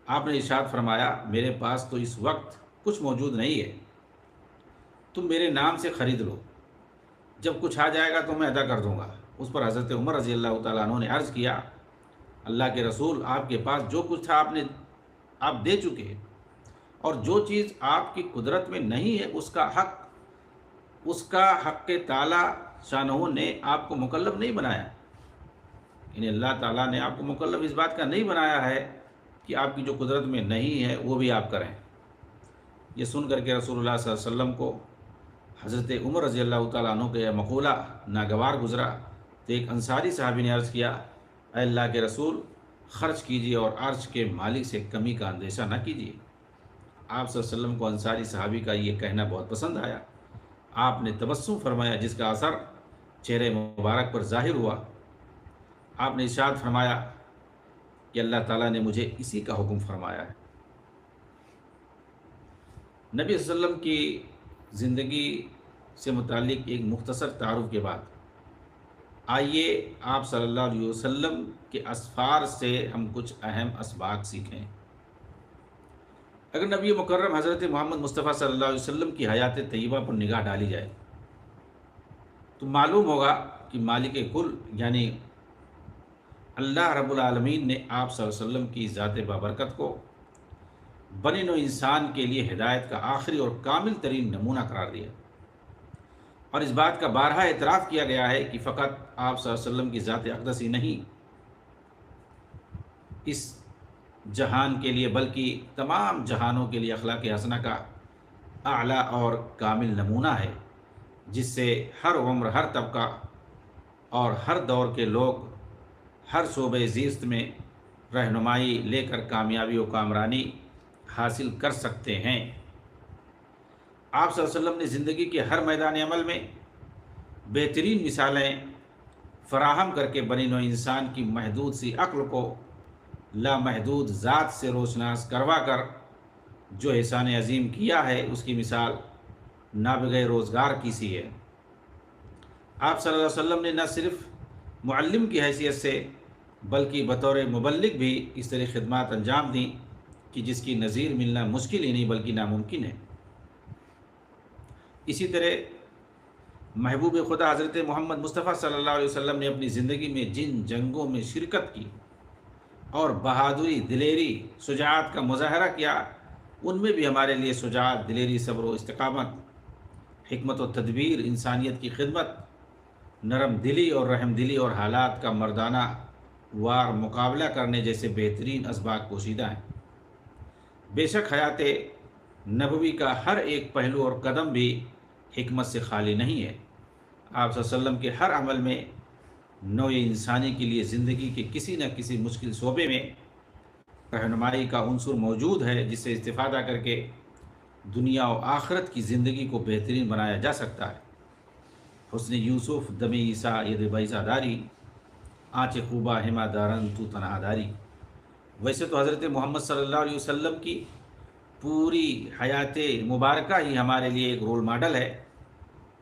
آپ نے ارشاد فرمایا، میرے پاس تو اس وقت کچھ موجود نہیں ہے، تم میرے نام سے خرید لو، جب کچھ آ جائے گا تو میں ادا کر دوں گا۔ اس پر حضرت عمر رضی اللہ تعالیٰ عنہ نے عرض کیا، اللہ کے رسول، آپ کے پاس جو کچھ تھا آپ دے چکے ہیں، اور جو چیز آپ کی قدرت میں نہیں ہے اس کا حق تعالیٰ شانہ نے آپ کو مکلف نہیں بنایا، یعنی اللہ تعالیٰ نے آپ کو مکلف اس بات کا نہیں بنایا ہے کہ آپ کی جو قدرت میں نہیں ہے وہ بھی آپ کریں۔ یہ سن کر کے رسول اللہ صلی اللہ علیہ وسلم کو حضرت عمر رضی اللہ تعالیٰ عنہ کا یہ مقولہ ناگوار گزرا، تو ایک انصاری صحابی نے عرض کیا، اے اللہ کے رسول، خرچ کیجیے اور عرش کے مالک سے کمی کا اندیشہ نہ کیجیے۔ آپ صلی اللہ علیہ وسلم کو انصاری صحابی کا یہ کہنا بہت پسند آیا۔ آپ نے تبسم فرمایا، جس کا اثر چہرے مبارک پر ظاہر ہوا۔ آپ نے ارشاد فرمایا کہ اللہ تعالیٰ نے مجھے اسی کا حکم فرمایا ہے۔ نبی صلی اللہ علیہ وسلم کی زندگی سے متعلق ایک مختصر تعارف کے بعد آئیے آپ صلی اللہ علیہ وسلم کے اسفار سے ہم کچھ اہم اسباق سیکھیں۔ اگر نبی مکرم حضرت محمد مصطفیٰ صلی اللہ علیہ وسلم کی حیات طیبہ پر نگاہ ڈالی جائے تو معلوم ہوگا کہ مالک کل یعنی اللہ رب العالمین نے آپ صلی اللہ علیہ وسلم کی ذات بابرکت کو بنی نوع انسان کے لیے ہدایت کا آخری اور کامل ترین نمونہ قرار دیا، اور اس بات کا بارہا اعتراف کیا گیا ہے کہ فقط آپ صلی اللہ علیہ وسلم کی ذات اقدس ہی نہیں اس جہان کے لیے بلکہ تمام جہانوں کے لیے اخلاق حسنہ کا اعلیٰ اور کامل نمونہ ہے، جس سے ہر عمر، ہر طبقہ اور ہر دور کے لوگ ہر شعبۂ زیست میں رہنمائی لے کر کامیابی و کامرانی حاصل کر سکتے ہیں۔ آپ صلی اللہ علیہ وسلم نے زندگی کے ہر میدان عمل میں بہترین مثالیں فراہم کر کے بنی نوع انسان کی محدود سی عقل کو لامحدود ذات سے روشناس کروا کر جو احسان عظیم کیا ہے، اس کی مثال نابغہ روزگار کی سی ہے۔ آپ صلی اللہ علیہ وسلم نے نہ صرف معلم کی حیثیت سے بلکہ بطور مبلغ بھی اس طرح خدمات انجام دیں کہ جس کی نظیر ملنا مشکل ہی نہیں بلکہ ناممکن ہے۔ اسی طرح محبوب خدا حضرت محمد مصطفیٰ صلی اللہ علیہ وسلم نے اپنی زندگی میں جن جنگوں میں شرکت کی اور بہادری، دلیری، شجاعت کا مظاہرہ کیا، ان میں بھی ہمارے لیے شجاعت، دلیری، صبر و استقامت، حکمت و تدبیر، انسانیت کی خدمت، نرم دلی اور رحم دلی اور حالات کا مردانہ وار مقابلہ کرنے جیسے بہترین اسباق پوشیدہ ہیں۔ بے شک حیات نبوی کا ہر ایک پہلو اور قدم بھی حکمت سے خالی نہیں ہے۔ آپ صلی اللہ علیہ وسلم کے ہر عمل میں نوع انسانی کے لیے زندگی کے کسی نہ کسی مشکل شعبے میں رہنمائی کا عنصر موجود ہے، جس سے استفادہ کر کے دنیا و آخرت کی زندگی کو بہترین بنایا جا سکتا ہے۔ حسن یوسف دم عیسیٰ ید بیضا داری، آنچ خوبہ ہما دارن تو تنہا داری۔ ویسے تو حضرت محمد صلی اللہ علیہ وسلم کی پوری حیات مبارکہ ہی ہمارے لیے ایک رول ماڈل ہے،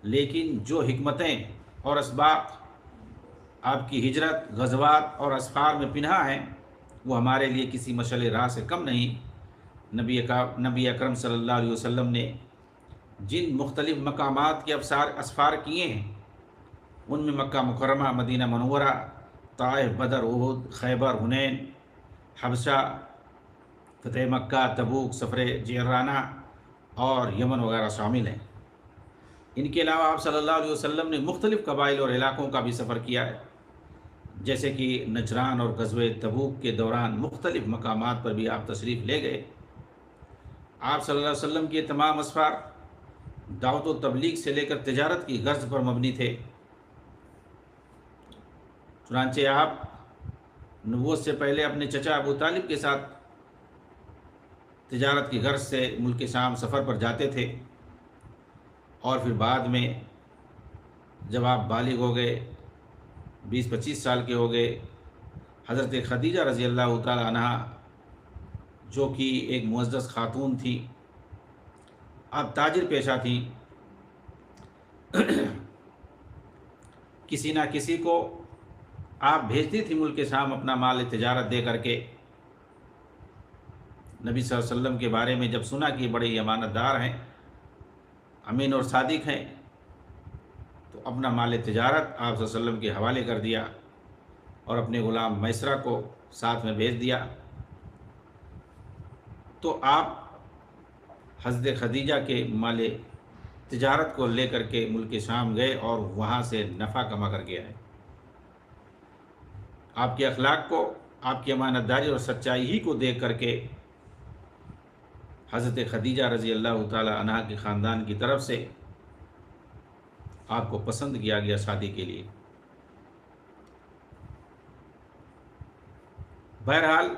لیکن جو حکمتیں اور اسباق آپ کی ہجرت، غزوات اور اسفار میں پنہا ہیں، وہ ہمارے لیے کسی مشعل راہ سے کم نہیں۔ نبی اکرم صلی اللہ علیہ وسلم نے جن مختلف مقامات کے اسفار کیے ہیں، ان میں مکہ مکرمہ، مدینہ منورہ، طائف، بدر، احد، خیبر، حنین، حبشہ، فتح مکہ، تبوک، سفر جعرانہ اور یمن وغیرہ شامل ہیں۔ ان کے علاوہ آپ صلی اللہ علیہ وسلم نے مختلف قبائل اور علاقوں کا بھی سفر کیا ہے، جیسے کہ نجران اور غزوہ تبوک کے دوران مختلف مقامات پر بھی آپ تشریف لے گئے۔ آپ صلی اللہ علیہ وسلم کے تمام اسفار دعوت و تبلیغ سے لے کر تجارت کی غرض پر مبنی تھے۔ چنانچہ آپ نبوت سے پہلے اپنے چچا ابو طالب کے ساتھ تجارت کی غرض سے ملک شام سفر پر جاتے تھے، اور پھر بعد میں جب آپ بالغ ہو گئے، 20-25 سال کے ہو گئے، حضرت خدیجہ رضی اللہ تعالی عنہ جو کہ ایک معزز خاتون تھی، آپ تاجر پیشہ تھیں، کسی نہ کسی کو آپ بھیجتی تھی ملک شام اپنا مال تجارت دے کر کے۔ نبی صلی اللہ علیہ وسلم کے بارے میں جب سنا کہ بڑے امانت دار ہیں، امین اور صادق ہیں، تو اپنا مال تجارت آپ صلی اللہ علیہ وسلم کے حوالے کر دیا اور اپنے غلام میسرہ کو ساتھ میں بھیج دیا۔ تو آپ حضرت خدیجہ کے مال تجارت کو لے کر کے ملک شام گئے اور وہاں سے نفع کما کر کے آئے۔ آپ کے اخلاق کو، آپ کی امانت داری اور سچائی ہی کو دیکھ کر کے حضرت خدیجہ رضی اللہ تعالی عنہا کے خاندان کی طرف سے آپ کو پسند کیا گیا شادی کے لیے۔ بہرحال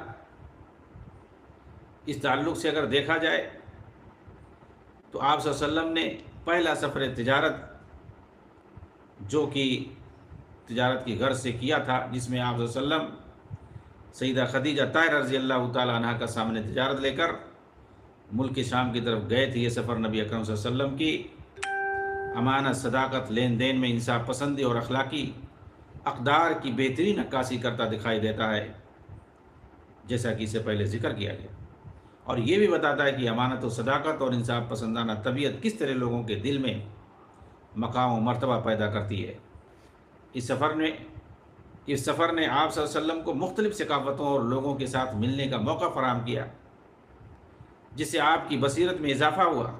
اس تعلق سے اگر دیکھا جائے تو آپ صلی اللہ علیہ وسلم نے پہلا سفر تجارت جو کہ تجارت کی غرض سے کیا تھا، جس میں آپ صلی اللہ علیہ وسلم سیدہ خدیجہ طاہرہ رضی اللہ تعالی عنہا کا سامنے تجارت لے کر ملک شام کی طرف گئے تھے۔ یہ سفر نبی اکرم صلی اللہ علیہ وسلم کی امانت، صداقت، لین دین میں انصاف پسندی اور اخلاقی اقدار کی بہترین عکاسی کرتا دکھائی دیتا ہے، جیسا کہ اس سے پہلے ذکر کیا گیا، اور یہ بھی بتاتا ہے کہ امانت و صداقت اور انصاف پسندانہ طبیعت کس طرح لوگوں کے دل میں مقام و مرتبہ پیدا کرتی ہے۔ اس سفر نے آپ صلی اللہ علیہ وسلم کو مختلف ثقافتوں اور لوگوں کے ساتھ ملنے کا موقع فراہم کیا، جس سے آپ کی بصیرت میں اضافہ ہوا۔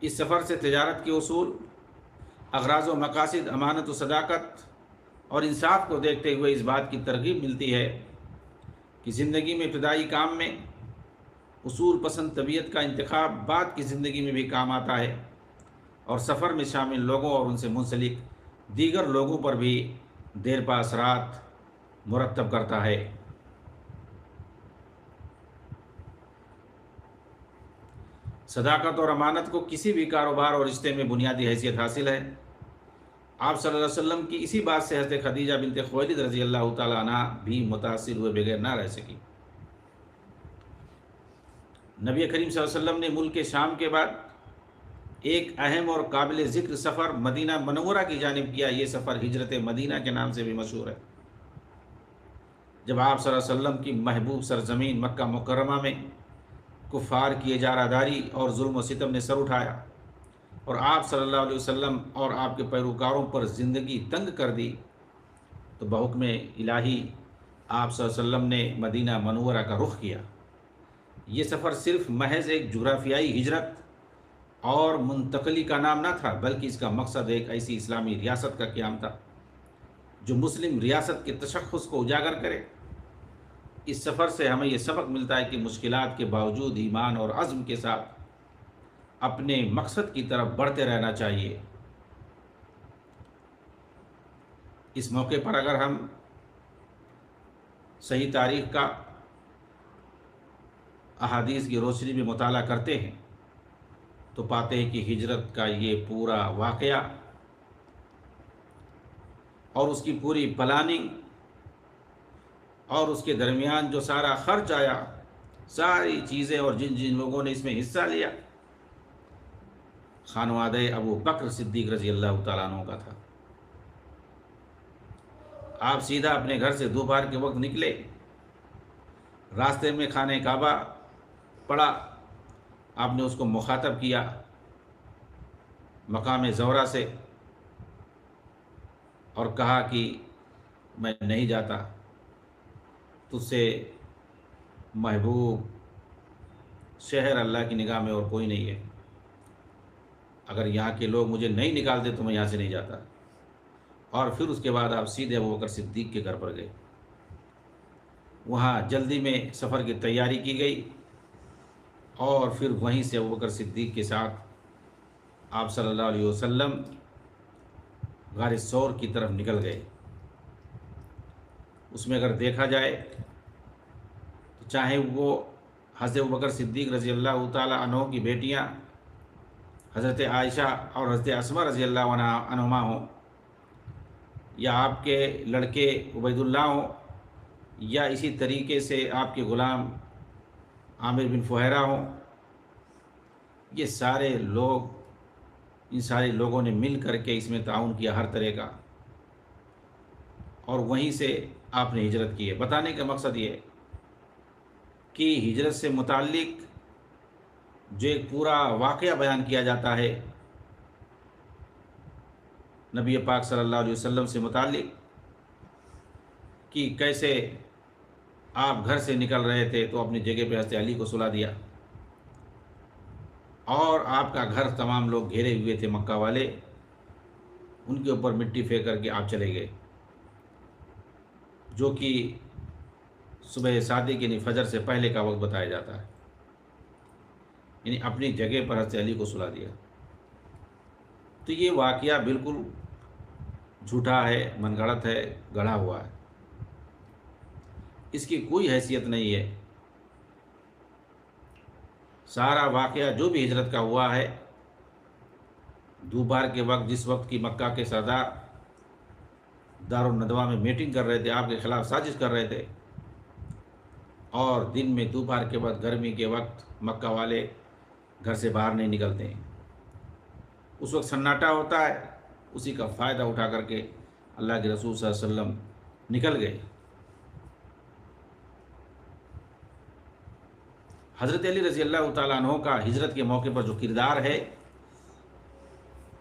اس سفر سے تجارت کے اصول، اغراض و مقاصد، امانت و صداقت اور انصاف کو دیکھتے ہوئے اس بات کی ترغیب ملتی ہے کہ زندگی میں ابتدائی کام میں اصول پسند طبیعت کا انتخاب بعد کی زندگی میں بھی کام آتا ہے، اور سفر میں شامل لوگوں اور ان سے منسلک دیگر لوگوں پر بھی دیر پا اثرات مرتب کرتا ہے۔ صداقت اور امانت کو کسی بھی کاروبار اور رشتے میں بنیادی حیثیت حاصل ہے۔ آپ صلی اللہ علیہ وسلم کی اسی بات سے حضرت خدیجہ بنت خویلد رضی اللہ تعالی عنہ بھی متاثر ہوئے بغیر نہ رہ سکی۔ نبی کریم صلی اللہ علیہ وسلم نے ملک شام کے بعد ایک اہم اور قابل ذکر سفر مدینہ منورہ کی جانب کیا۔ یہ سفر ہجرت مدینہ کے نام سے بھی مشہور ہے۔ جب آپ صلی اللہ علیہ وسلم کی محبوب سرزمین مکہ مکرمہ میں کفار کی اجارہ داری اور ظلم و ستم نے سر اٹھایا، اور آپ صلی اللہ علیہ وسلم اور آپ کے پیروکاروں پر زندگی تنگ کر دی، تو بحکم الہی آپ صلی اللہ علیہ وسلم نے مدینہ منورہ کا رخ کیا۔ یہ سفر صرف محض ایک جغرافیائی ہجرت اور منتقلی کا نام نہ تھا، بلکہ اس کا مقصد ایک ایسی اسلامی ریاست کا قیام تھا جو مسلم ریاست کے تشخص کو اجاگر کرے۔ اس سفر سے ہمیں یہ سبق ملتا ہے کہ مشکلات کے باوجود ایمان اور عزم کے ساتھ اپنے مقصد کی طرف بڑھتے رہنا چاہیے۔ اس موقع پر اگر ہم صحیح تاریخ کا احادیث کی روشنی میں مطالعہ کرتے ہیں تو پاتے ہیں کہ ہجرت کا یہ پورا واقعہ اور اس کی پوری پلاننگ اور اس کے درمیان جو سارا خرچ آیا، ساری چیزیں اور جن جن لوگوں نے اس میں حصہ لیا، خانوادہ ابو بکر صدیق رضی اللہ تعالیٰ عنہ کا تھا۔ آپ سیدھا اپنے گھر سے دوپہر کے وقت نکلے، راستے میں خانہ کعبہ پڑا، آپ نے اس کو مخاطب کیا مقام زورہ سے اور کہا کہ میں نہیں جاتا، تجھ سے محبوب شہر اللہ کی نگاہ میں اور کوئی نہیں ہے، اگر یہاں کے لوگ مجھے نہیں نکالتے تو میں یہاں سے نہیں جاتا۔ اور پھر اس کے بعد آپ سیدھے ابوبکر صدیق کے گھر پر گئے، وہاں جلدی میں سفر کی تیاری کی گئی اور پھر وہیں سے ابوبکر صدیق کے ساتھ آپ صلی اللہ علیہ وسلم غار ثور کی طرف نکل گئے۔ اس میں اگر دیکھا جائے تو چاہے وہ حضرت ابوبکر صدیق رضی اللہ تعالیٰ عنہ کی بیٹیاں حضرت عائشہ اور حضرت اسماء رضی اللہ عنہما ہوں، یا آپ کے لڑکے عبید اللہ ہوں، یا اسی طریقے سے آپ کے غلام عامر بن فہیرہ ہوں، یہ سارے لوگ، ان سارے لوگوں نے مل کر کے اس میں تعاون کیا ہر طرح کا، اور وہیں سے آپ نے ہجرت کی ہے۔ بتانے کا مقصد یہ ہے کہ ہجرت سے متعلق جو ایک پورا واقعہ بیان کیا جاتا ہے نبی پاک صلی اللہ علیہ وسلم سے متعلق، کہ کیسے آپ گھر سے نکل رہے تھے تو اپنی جگہ پہ حضرت علی کو سلا دیا، اور آپ کا گھر تمام لوگ گھیرے ہوئے تھے مکہ والے، ان کے اوپر مٹی پھینک کر کے آپ چلے گئے، جو کہ صبح صادق یعنی فجر سے پہلے کا وقت بتایا جاتا ہے، یعنی اپنی جگہ پر حضرت علی کو سلا دیا۔ تو یہ واقعہ بالکل جھوٹا ہے، من گھڑت ہے، گڑھا ہوا ہے، اس کی کوئی حیثیت نہیں ہے۔ سارا واقعہ جو بھی ہجرت کا ہوا ہے، دوپہر کے وقت جس وقت کی مکہ کے سردار دارالندوہ میں میٹنگ کر رہے تھے، آپ کے خلاف سازش کر رہے تھے، اور دن میں دوپہر کے وقت گرمی کے وقت مکہ والے گھر سے باہر نہیں نکلتے ہیں، اس وقت سناٹا ہوتا ہے، اسی کا فائدہ اٹھا کر کے اللہ کے رسول صلی اللہ علیہ وسلم نکل گئے۔ حضرت علی رضی اللہ تعالیٰ عنہ کا ہجرت کے موقع پر جو کردار ہے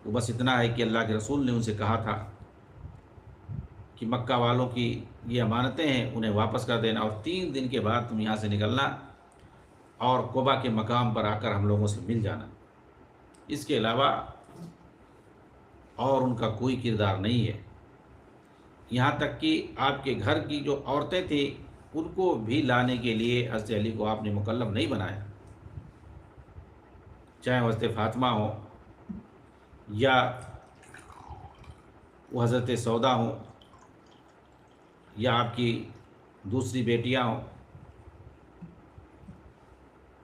وہ بس اتنا ہے کہ اللہ کے رسول نے ان سے کہا تھا کہ مکہ والوں کی یہ امانتیں ہیں، انہیں واپس کر دینا، اور 3 دن کے بعد تم یہاں سے نکلنا اور قبا کے مقام پر آ کر ہم لوگوں سے مل جانا۔ اس کے علاوہ اور ان کا کوئی کردار نہیں ہے۔ یہاں تک کہ آپ کے گھر کی جو عورتیں تھیں ان کو بھی لانے کے لیے حضرت علی کو آپ نے مکلف نہیں بنایا، چاہے وہ حضرت فاطمہ ہو یا وہ حضرت سودا ہوں یا آپ کی دوسری بیٹیاں ہوں،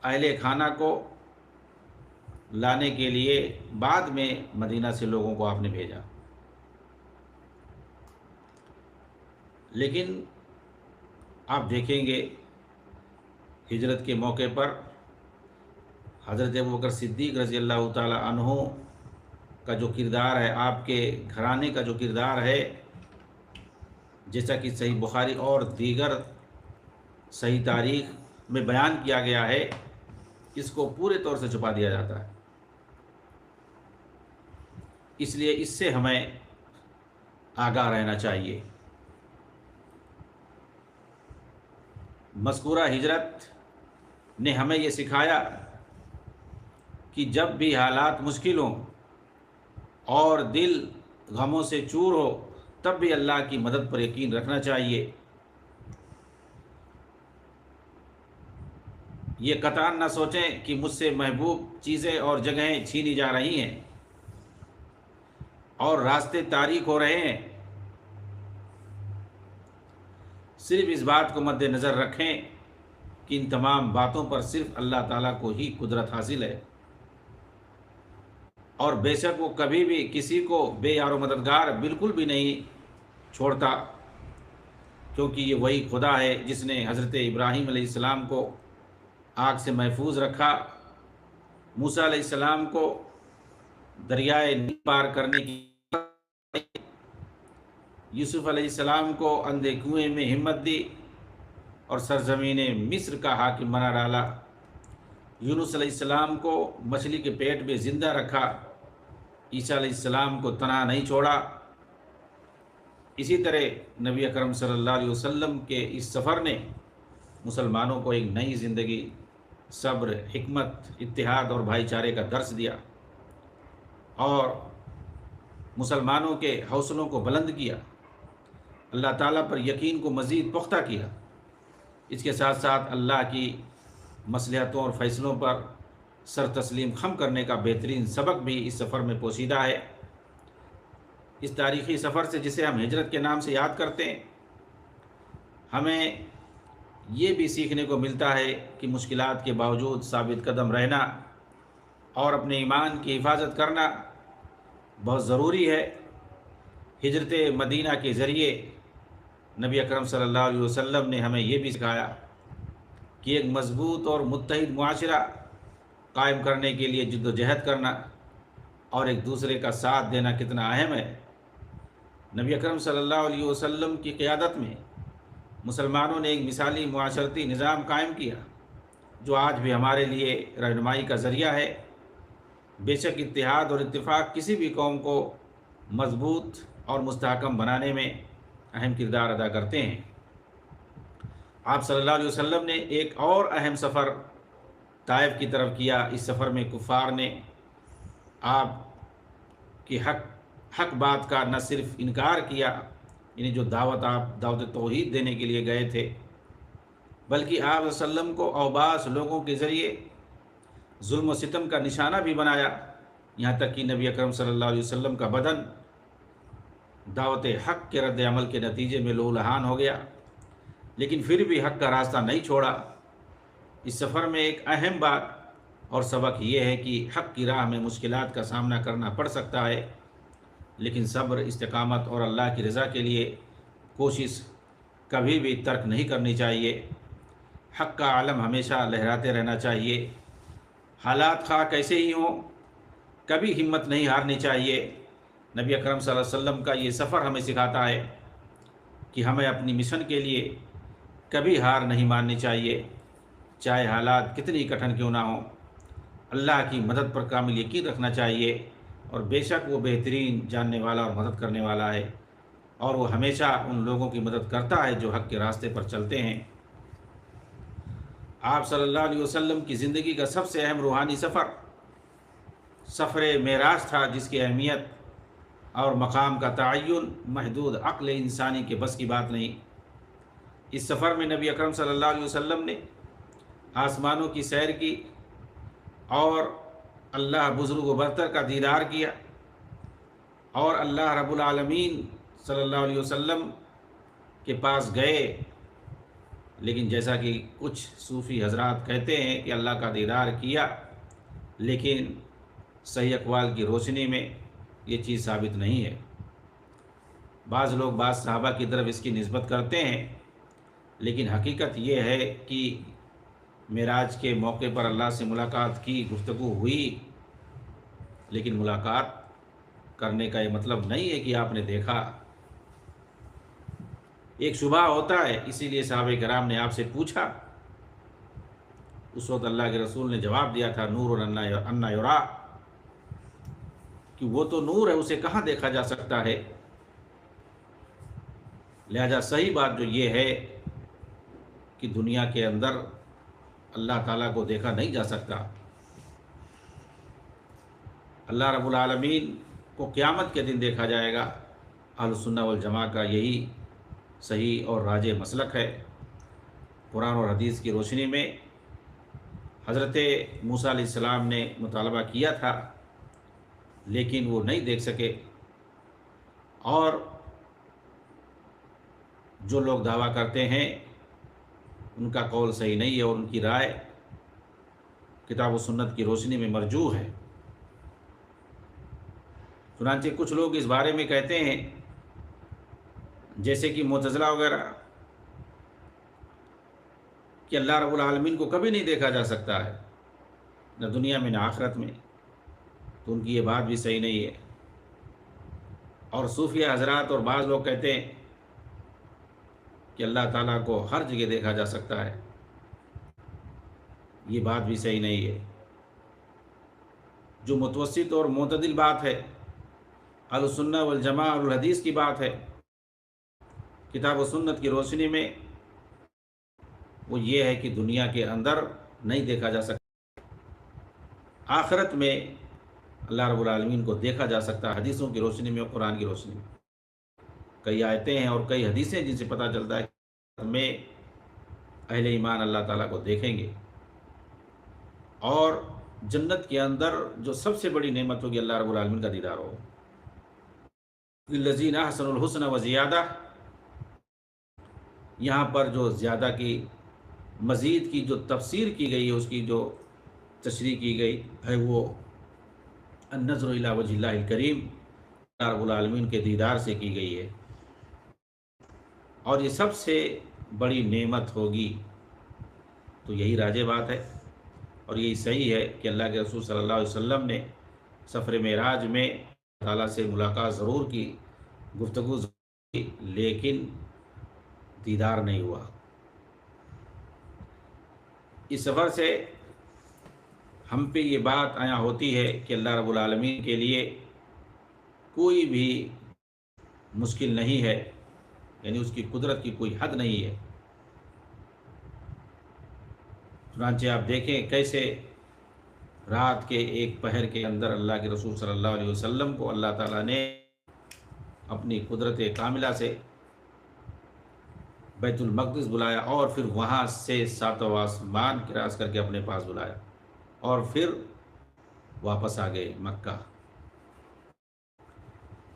اہل خانہ کو لانے کے لیے بعد میں مدینہ سے لوگوں کو آپ نے بھیجا۔ لیکن آپ دیکھیں گے ہجرت کے موقع پر حضرت ابوبکر صدیق رضی اللہ تعالی عنہ کا جو کردار ہے، آپ کے گھرانے کا جو کردار ہے، جیسا کہ صحیح بخاری اور دیگر صحیح تاریخ میں بیان کیا گیا ہے، اس کو پورے طور سے چھپا دیا جاتا ہے۔ اس لیے اس سے ہمیں آگاہ رہنا چاہیے۔ مذکورہ ہجرت نے ہمیں یہ سکھایا کہ جب بھی حالات مشکل ہوں اور دل غموں سے چور ہو تب بھی اللہ کی مدد پر یقین رکھنا چاہیے۔ یہ قطعاً نہ سوچیں کہ مجھ سے محبوب چیزیں اور جگہیں چھینی جا رہی ہیں اور راستے تاریک ہو رہے ہیں۔ صرف اس بات کو مد نظر رکھیں کہ ان تمام باتوں پر صرف اللہ تعالیٰ کو ہی قدرت حاصل ہے، اور بے شک وہ کبھی بھی کسی کو بے یار و مددگار بالکل بھی نہیں چھوڑتا، کیونکہ یہ وہی خدا ہے جس نے حضرت ابراہیم علیہ السلام کو آگ سے محفوظ رکھا، موسیٰ علیہ السلام کو دریائے نیل پار کرنے کی، یوسف علیہ السلام کو اندھے کنویں میں ہمت دی اور سرزمین مصر کا حاکم بنا ڈالا، یونس علیہ السلام کو مچھلی کے پیٹ میں زندہ رکھا، عیسیٰ علیہ السلام کو تنہا نہیں چھوڑا۔ اسی طرح نبی اکرم صلی اللہ علیہ وسلم کے اس سفر نے مسلمانوں کو ایک نئی زندگی، صبر، حکمت، اتحاد اور بھائی چارے کا درس دیا اور مسلمانوں کے حوصلوں کو بلند کیا، اللہ تعالیٰ پر یقین کو مزید پختہ کیا۔ اس کے ساتھ ساتھ اللہ کی مصلحتوں اور فیصلوں پر سر تسلیم خم کرنے کا بہترین سبق بھی اس سفر میں پوشیدہ ہے۔ اس تاریخی سفر سے جسے ہم ہجرت کے نام سے یاد کرتے ہیں، ہمیں یہ بھی سیکھنے کو ملتا ہے کہ مشکلات کے باوجود ثابت قدم رہنا اور اپنے ایمان کی حفاظت کرنا بہت ضروری ہے۔ ہجرت مدینہ کے ذریعے نبی اکرم صلی اللہ علیہ وسلم نے ہمیں یہ بھی سکھایا کہ ایک مضبوط اور متحد معاشرہ قائم کرنے کے لیے جد و جہد کرنا اور ایک دوسرے کا ساتھ دینا کتنا اہم ہے۔ نبی اکرم صلی اللہ علیہ وسلم کی قیادت میں مسلمانوں نے ایک مثالی معاشرتی نظام قائم کیا جو آج بھی ہمارے لیے رہنمائی کا ذریعہ ہے۔ بے شک اتحاد اور اتفاق کسی بھی قوم کو مضبوط اور مستحکم بنانے میں اہم کردار ادا کرتے ہیں۔ آپ صلی اللہ علیہ وسلم نے ایک اور اہم سفر طائف کی طرف کیا۔ اس سفر میں کفار نے آپ کی حق بات کا نہ صرف انکار کیا، یعنی جو دعوت توحید دینے کے لیے گئے تھے، بلکہ آپ صلی اللہ علیہ وسلم کو اوباس لوگوں کے ذریعے ظلم و ستم کا نشانہ بھی بنایا، یہاں تک کہ نبی اکرم صلی اللہ علیہ وسلم کا بدن دعوت حق کے رد عمل کے نتیجے میں لہولہان ہو گیا، لیکن پھر بھی حق کا راستہ نہیں چھوڑا۔ اس سفر میں ایک اہم بات اور سبق یہ ہے کہ حق کی راہ میں مشکلات کا سامنا کرنا پڑ سکتا ہے، لیکن صبر، استقامت اور اللہ کی رضا کے لیے کوشش کبھی بھی ترک نہیں کرنی چاہیے۔ حق کا علم ہمیشہ لہراتے رہنا چاہیے، حالات خواہ کیسے ہی ہوں، کبھی ہمت نہیں ہارنی چاہیے۔ نبی اکرم صلی اللہ علیہ وسلم کا یہ سفر ہمیں سکھاتا ہے کہ ہمیں اپنی مشن کے لیے کبھی ہار نہیں ماننی چاہیے، چاہے حالات کتنی کٹھن کیوں نہ ہوں۔ اللہ کی مدد پر کامل یقین رکھنا چاہیے، اور بے شک وہ بہترین جاننے والا اور مدد کرنے والا ہے، اور وہ ہمیشہ ان لوگوں کی مدد کرتا ہے جو حق کے راستے پر چلتے ہیں۔ آپ صلی اللہ علیہ وسلم کی زندگی کا سب سے اہم روحانی سفر معراج تھا، جس کی اہمیت اور مقام کا تعین محدود عقل انسانی کے بس کی بات نہیں۔ اس سفر میں نبی اکرم صلی اللہ علیہ وسلم نے آسمانوں کی سیر کی اور اللہ بزرگ و برتر کا دیدار کیا، اور اللہ رب العالمین صلی اللہ علیہ وسلم کے پاس گئے، لیکن جیسا کہ کچھ صوفی حضرات کہتے ہیں کہ اللہ کا دیدار کیا، لیکن صحیح اقوال کی روشنی میں یہ چیز ثابت نہیں ہے۔ بعض لوگ بعض صحابہ کی طرف اس کی نسبت کرتے ہیں، لیکن حقیقت یہ ہے کہ معراج کے موقع پر اللہ سے ملاقات کی، گفتگو ہوئی، لیکن ملاقات کرنے کا یہ مطلب نہیں ہے کہ آپ نے دیکھا۔ ایک شبہ ہوتا ہے، اسی لیے صحابہ کرام نے آپ سے پوچھا۔ اس وقت اللہ کے رسول نے جواب دیا تھا، نور انا یرا، کہ وہ تو نور ہے، اسے کہاں دیکھا جا سکتا ہے؟ لہذا صحیح بات جو یہ ہے کہ دنیا کے اندر اللہ تعالیٰ کو دیکھا نہیں جا سکتا۔ اللہ رب العالمین کو قیامت کے دن دیکھا جائے گا۔ اہل سنہ والجماع کا یہی صحیح اور راجح مسلک ہے۔ قرآن اور حدیث کی روشنی میں حضرت موسیٰ علیہ السلام نے مطالبہ کیا تھا لیکن وہ نہیں دیکھ سکے، اور جو لوگ دعویٰ کرتے ہیں ان کا قول صحیح نہیں ہے اور ان کی رائے کتاب و سنت کی روشنی میں مرجوح ہے۔ چنانچہ کچھ لوگ اس بارے میں کہتے ہیں، جیسے کہ معتزلہ وغیرہ، کہ اللہ رب العالمین کو کبھی نہیں دیکھا جا سکتا ہے، نہ دنیا میں نہ آخرت میں، تو ان کی یہ بات بھی صحیح نہیں ہے۔ اور صوفیہ حضرات اور بعض لوگ کہتے ہیں کہ اللہ تعالیٰ کو ہر جگہ دیکھا جا سکتا ہے، یہ بات بھی صحیح نہیں ہے۔ جو متوسط اور معتدل بات ہے، اہل السنہ والجماع اور الحدیث کی بات ہے کتاب و سنت کی روشنی میں، وہ یہ ہے کہ دنیا کے اندر نہیں دیکھا جا سکتا، آخرت میں اللہ رب العالمین کو دیکھا جا سکتا ہے، حدیثوں کی روشنی میں اور قرآن کی روشنی میں۔ کئی آیتیں ہیں اور کئی حدیثیں جن سے پتہ چلتا ہے کہ میں اہل ایمان اللہ تعالیٰ کو دیکھیں گے، اور جنت کے اندر جو سب سے بڑی نعمت ہوگی اللہ رب العالمین کا دیدار ہوگا۔ للذین احسنوا الحسنى وزیادہ، یہاں پر جو زیادہ کی مزید کی جو تفسیر کی گئی ہے، اس کی جو تشریح کی گئی ہے، وہ النظر الی وجہ اللہ الکریم، اللہ رب العالمین کے دیدار سے کی گئی ہے، اور یہ سب سے بڑی نعمت ہوگی۔ تو یہی راجح بات ہے اور یہی صحیح ہے کہ اللہ کے رسول صلی اللہ علیہ وسلم نے سفر معراج میں اللہ تعالیٰ سے ملاقات ضرور کی، گفتگو ضرور کی، لیکن دیدار نہیں ہوا۔ اس سفر سے ہم پہ یہ بات آیا ہوتی ہے کہ اللہ رب العالمین کے لیے کوئی بھی مشکل نہیں ہے، یعنی اس کی قدرت کی کوئی حد نہیں ہے۔ چنانچہ آپ دیکھیں کیسے رات کے ایک پہر کے اندر اللہ کے رسول صلی اللہ علیہ وسلم کو اللہ تعالیٰ نے اپنی قدرت کاملہ سے بیت المقدس بلایا، اور پھر وہاں سے ساتوں آسمان کراس کر کے اپنے پاس بلایا، اور پھر واپس آ گئے مکہ۔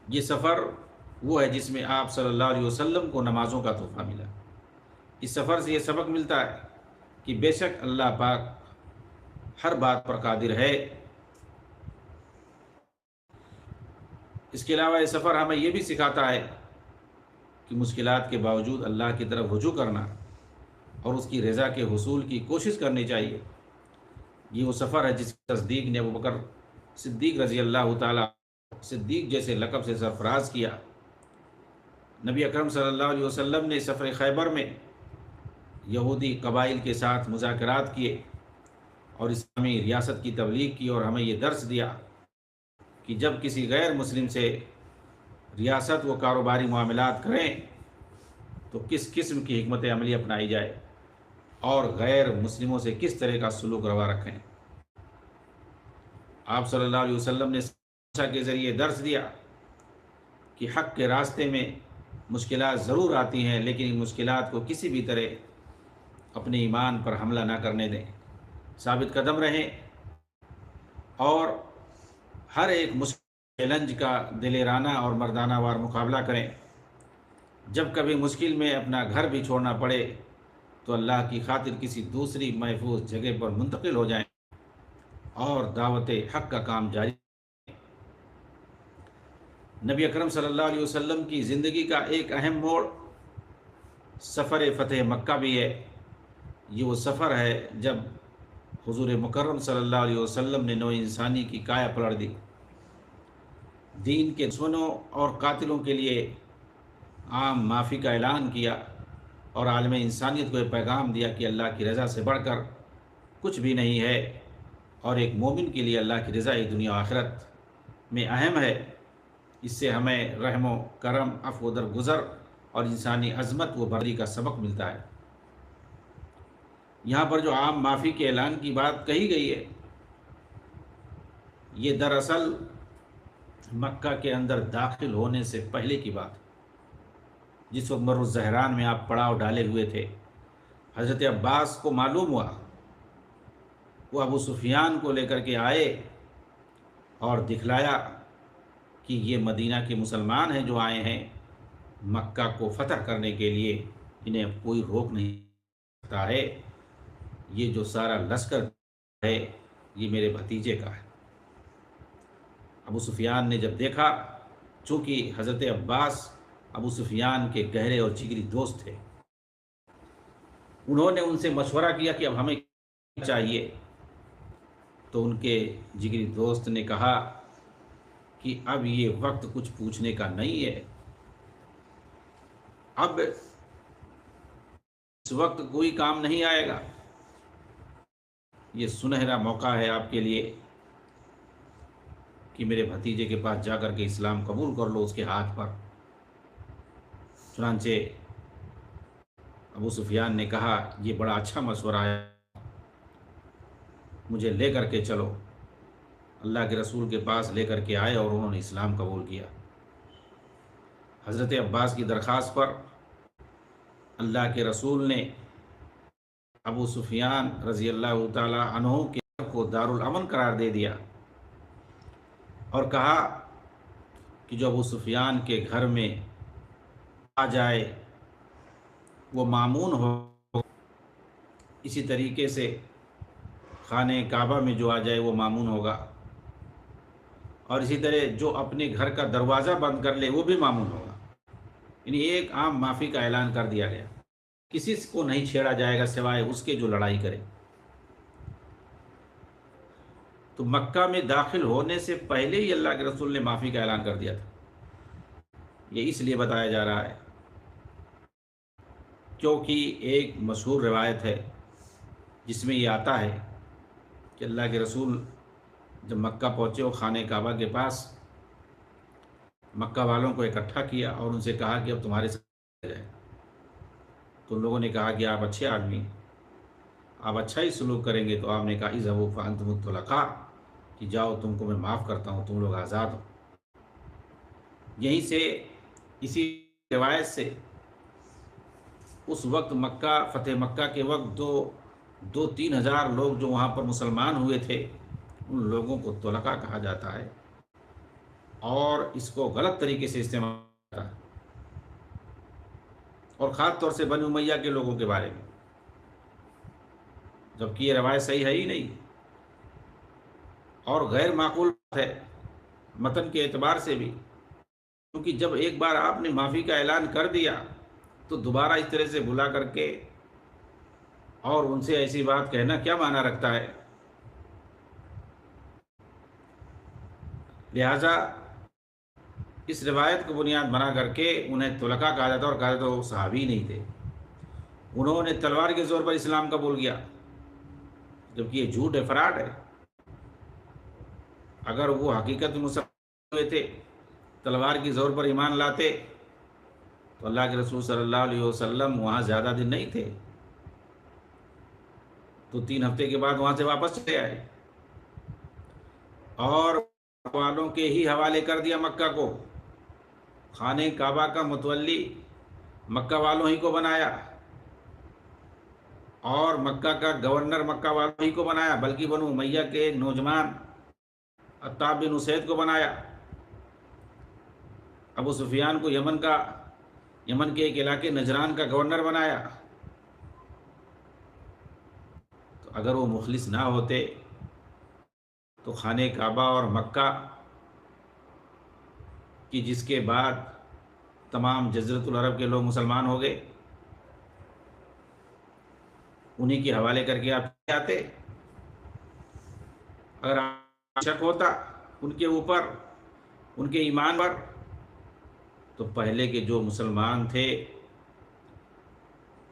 یہ سفر وہ ہے جس میں آپ صلی اللہ علیہ وسلم کو نمازوں کا تحفہ ملا۔ اس سفر سے یہ سبق ملتا ہے کہ بے شک اللہ پاک ہر بات پر قادر ہے۔ اس کے علاوہ یہ سفر ہمیں یہ بھی سکھاتا ہے کہ مشکلات کے باوجود اللہ کی طرف رجوع کرنا اور اس کی رضا کے حصول کی کوشش کرنی چاہیے۔ یہ وہ سفر ہے جس کی تصدیق نے ابوبکر صدیق رضی اللہ تعالیٰ صدیق جیسے لقب سے سرفراز کیا۔ نبی اکرم صلی اللہ علیہ وسلم نے سفر خیبر میں یہودی قبائل کے ساتھ مذاکرات کیے اور اسلامی ریاست کی تبلیغ کی، اور ہمیں یہ درس دیا کہ جب کسی غیر مسلم سے ریاست و کاروباری معاملات کریں تو کس قسم کی حکمت عملی اپنائی جائے اور غیر مسلموں سے کس طرح کا سلوک روا رکھیں۔ آپ صلی اللہ علیہ وسلم نے سچا کے ذریعے درس دیا کہ حق کے راستے میں مشکلات ضرور آتی ہیں، لیکن ان مشکلات کو کسی بھی طرح اپنے ایمان پر حملہ نہ کرنے دیں، ثابت قدم رہیں اور ہر ایک چیلنج کا دلیرانہ اور مردانہ وار مقابلہ کریں۔ جب کبھی مشکل میں اپنا گھر بھی چھوڑنا پڑے تو اللہ کی خاطر کسی دوسری محفوظ جگہ پر منتقل ہو جائیں اور دعوت حق کا کام جاری رکھیں۔ نبی اکرم صلی اللہ علیہ وسلم کی زندگی کا ایک اہم موڑ سفر فتح مکہ بھی ہے۔ یہ وہ سفر ہے جب حضور مکرم صلی اللہ علیہ وسلم نے نوع انسانی کی کایا پلٹ دی، دین کے دشمنوں اور قاتلوں کے لیے عام معافی کا اعلان کیا، اور عالم انسانیت کو یہ پیغام دیا کہ اللہ کی رضا سے بڑھ کر کچھ بھی نہیں ہے، اور ایک مومن کے لیے اللہ کی رضا ہی دنیا و آخرت۔ میں اہم ہے۔ اس سے ہمیں رحم و کرم، عفو و درگزر اور انسانی عظمت و برداری کا سبق ملتا ہے۔ یہاں پر جو عام معافی کے اعلان کی بات کہی گئی ہے، یہ دراصل مکہ کے اندر داخل ہونے سے پہلے کی بات ہے۔ جس وقت مر الزہران میں آپ پڑاؤ ڈالے ہوئے تھے، حضرت عباس کو معلوم ہوا، وہ ابو سفیان کو لے کر کے آئے اور دکھلایا کہ یہ مدینہ کے مسلمان ہیں جو آئے ہیں مکہ کو فتح کرنے کے لیے، انہیں کوئی روک نہیں سکتا ہے، یہ جو سارا لشکر ہے یہ میرے بھتیجے کا ہے۔ ابو سفیان نے جب دیکھا، چونکہ حضرت عباس ابو سفیان کے گہرے اور جگری دوست تھے، انہوں نے ان سے مشورہ کیا کہ اب ہمیں کیا چاہیے، تو ان کے جگری دوست نے کہا کہ اب یہ وقت کچھ پوچھنے کا نہیں ہے، اب اس وقت کوئی کام نہیں آئے گا، یہ سنہرا موقع ہے آپ کے لیے کہ میرے بھتیجے کے پاس جا کر کے اسلام قبول کر لو اس کے ہاتھ پر۔ چنانچہ ابو سفیان نے کہا یہ بڑا اچھا مشورہ ہے، مجھے لے کر کے چلو۔ اللہ کے رسول کے پاس لے کر کے آئے اور انہوں نے اسلام قبول کیا۔ حضرت عباس کی درخواست پر اللہ کے رسول نے ابو سفیان رضی اللہ تعالی عنہ کے گھر کو دارالامن قرار دے دیا اور کہا کہ جو ابو سفیان کے گھر میں آ جائے وہ مامون ہو، اسی طریقے سے خانہ کعبہ میں جو آ جائے وہ مامون ہوگا، اور اسی طرح جو اپنے گھر کا دروازہ بند کر لے وہ بھی مامون ہوگا۔ یعنی ایک عام معافی کا اعلان کر دیا گیا، کسی کو نہیں چھیڑا جائے گا سوائے اس کے جو لڑائی کرے۔ تو مکہ میں داخل ہونے سے پہلے ہی اللہ کے رسول نے معافی کا اعلان کر دیا تھا۔ یہ اس لیے بتایا جا رہا ہے کیونکہ ایک مشہور روایت ہے جس میں یہ آتا ہے کہ اللہ کے رسول جب مکہ پہنچے اور خانہ کعبہ کے پاس مکہ والوں کو اکٹھا کیا اور ان سے کہا کہ اب تمہارے ساتھ جائے، تو ان لوگوں نے کہا کہ آپ اچھے آدمی، آپ اچھا ہی سلوک کریں گے، تو آپ نے کہا اذهبوا فانتم الطلقاء، کہ جاؤ تم کو میں معاف کرتا ہوں، تم لوگ آزاد ہو۔ یہیں سے اسی روایت سے اس وقت مکہ فتح مکہ کے وقت دو تین ہزار لوگ جو وہاں پر مسلمان ہوئے تھے، ان لوگوں کو طلقاء کہا جاتا ہے، اور اس کو غلط طریقے سے استعمال ہوتا ہے، اور خاص طور سے بنی امیہ کے لوگوں کے بارے میں، جبکہ یہ روایت صحیح ہے ہی نہیں اور غیر معقول بات ہے متن کے اعتبار سے بھی، کیونکہ جب ایک بار آپ نے معافی کا اعلان کر دیا تو دوبارہ اس طرح سے بلا کر کے اور ان سے ایسی بات کہنا کیا معنی رکھتا ہے؟ لہٰذا اس روایت کو بنیاد بنا کر کے انہیں طلقاء کہا جاتا، اور کہا جاتا وہ صحابی نہیں تھے، انہوں نے تلوار کے زور پر اسلام قبول کیا، جبکہ یہ جھوٹ ہے، فراڈ ہے۔ اگر وہ حقیقت میں مسلمان ہوئے تھے، تلوار کی زور پر ایمان لاتے، تو اللہ کے رسول صلی اللہ علیہ وسلم وہاں زیادہ دن نہیں تھے، تو 3 ہفتے کے بعد وہاں سے واپس چلے آئے اور والوں کے ہی حوالے کر دیا مکہ کو، خانہ کعبہ کا متولی مکہ والوں ہی کو بنایا، اور مکہ کا گورنر مکہ والوں ہی کو بنایا، بلکہ بنو امیہ کے ایک نوجوان عتاب بن اسید کو بنایا، ابو سفیان کو یمن کے ایک علاقے نجران کا گورنر بنایا۔ تو اگر وہ مخلص نہ ہوتے تو خانہ کعبہ اور مکہ کی، جس کے بعد تمام جزیرۃ العرب کے لوگ مسلمان ہو گئے، انہی کے حوالے کر کے آپ آتے؟ اگر شک ہوتا ان کے اوپر، ان کے ایمان پر، تو پہلے کے جو مسلمان تھے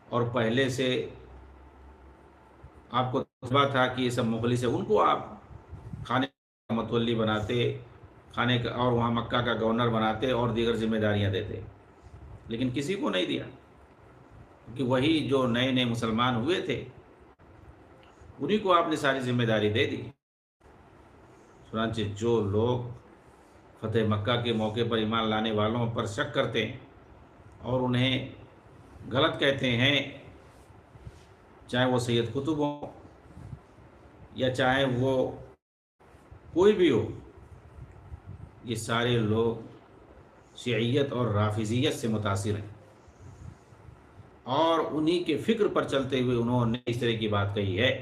اور پہلے سے آپ کو تجربہ تھا کہ یہ سب مخلص ہے، ان کو آپ خانہ متولی بناتے، خانے کا اور وہاں مکہ کا گورنر بناتے اور دیگر ذمہ داریاں دیتے، لیکن کسی کو نہیں دیا، کیونکہ وہی جو نئے نئے مسلمان ہوئے تھے انہی کو آپ نے ساری ذمہ داری دے دی۔ چنانچہ جو لوگ فتح مکہ کے موقع پر ایمان لانے والوں پر شک کرتے ہیں اور انہیں غلط کہتے ہیں، چاہے وہ سید قطب ہوں یا چاہے وہ کوئی بھی ہو، یہ سارے لوگ شیعیت اور رافضیت سے متاثر ہیں، اور انہی کے فکر پر چلتے ہوئے انہوں نے اس طرح کی بات کہی ہے۔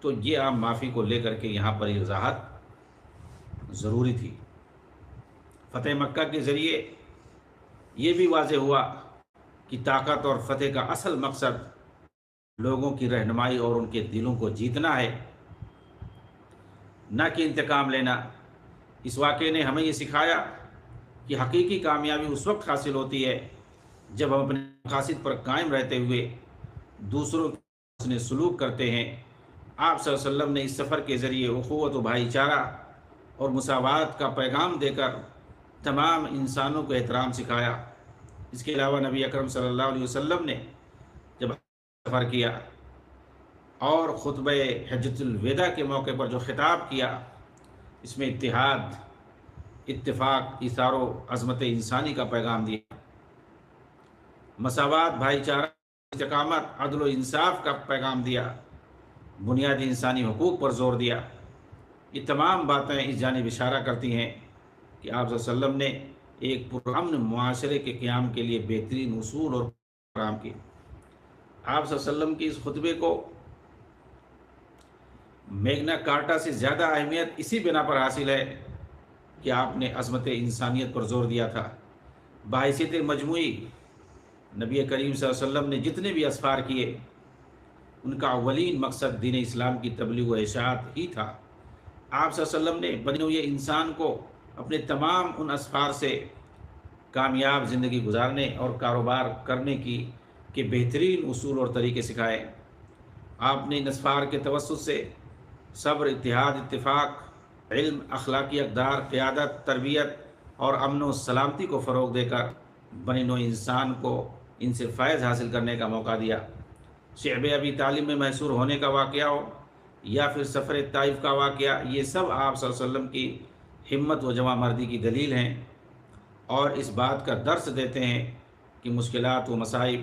تو یہ عام معافی کو لے کر کے یہاں پر وضاحت ضروری تھی۔ فتح مکہ کے ذریعے یہ بھی واضح ہوا کہ طاقت اور فتح کا اصل مقصد لوگوں کی رہنمائی اور ان کے دلوں کو جیتنا ہے، نہ کہ انتقام لینا۔ اس واقعے نے ہمیں یہ سکھایا کہ حقیقی کامیابی اس وقت حاصل ہوتی ہے جب ہم اپنے مقاصد پر قائم رہتے ہوئے دوسروں کے حسن سلوک کرتے ہیں۔ آپ صلی اللہ علیہ وسلم نے اس سفر کے ذریعے اخوت و بھائی چارہ اور مساوات کا پیغام دے کر تمام انسانوں کو احترام سکھایا۔ اس کے علاوہ نبی اکرم صلی اللہ علیہ وسلم نے جب سفر کیا اور خطبہ حجۃ الوداع کے موقع پر جو خطاب کیا، اس میں اتحاد، اتفاق، ایثار و عظمت انسانی کا پیغام دیا، مساوات، بھائی چارہ، استقامت، عدل و انصاف کا پیغام دیا، بنیادی انسانی حقوق پر زور دیا۔ یہ تمام باتیں اس جانب اشارہ کرتی ہیں کہ آپ صلی اللہ علیہ وسلم نے ایک پرامن معاشرے کے قیام کے لیے بہترین اصول اور پروگرام کیے۔ آپ صلی اللہ علیہ وسلم کی اس خطبے کو میگنا کارٹا سے زیادہ اہمیت اسی بنا پر حاصل ہے کہ آپ نے عظمت انسانیت پر زور دیا تھا۔ بحیثیت مجموعی نبی کریم صلی اللہ علیہ وسلم نے جتنے بھی اسفار کیے، ان کا اولین مقصد دین اسلام کی تبلیغ و اشاعت ہی تھا۔ آپ صلی اللہ علیہ وسلم نے بنی ہوئے انسان کو اپنے تمام ان اسفار سے کامیاب زندگی گزارنے اور کاروبار کرنے کے بہترین اصول اور طریقے سکھائے۔ آپ نے ان اسفار کے توسط سے صبر، اتحاد، اتفاق، علم، اخلاقی اقدار، قیادت، تربیت اور امن و سلامتی کو فروغ دے کر بنی نوع انسان کو ان سے فیض حاصل کرنے کا موقع دیا۔ شعب ابی طالب میں محصور ہونے کا واقعہ ہو یا پھر سفر طائف کا واقعہ، یہ سب آپ صلی اللہ علیہ وسلم کی ہمت و جمع مردی کی دلیل ہیں اور اس بات کا درس دیتے ہیں کہ مشکلات و مصائب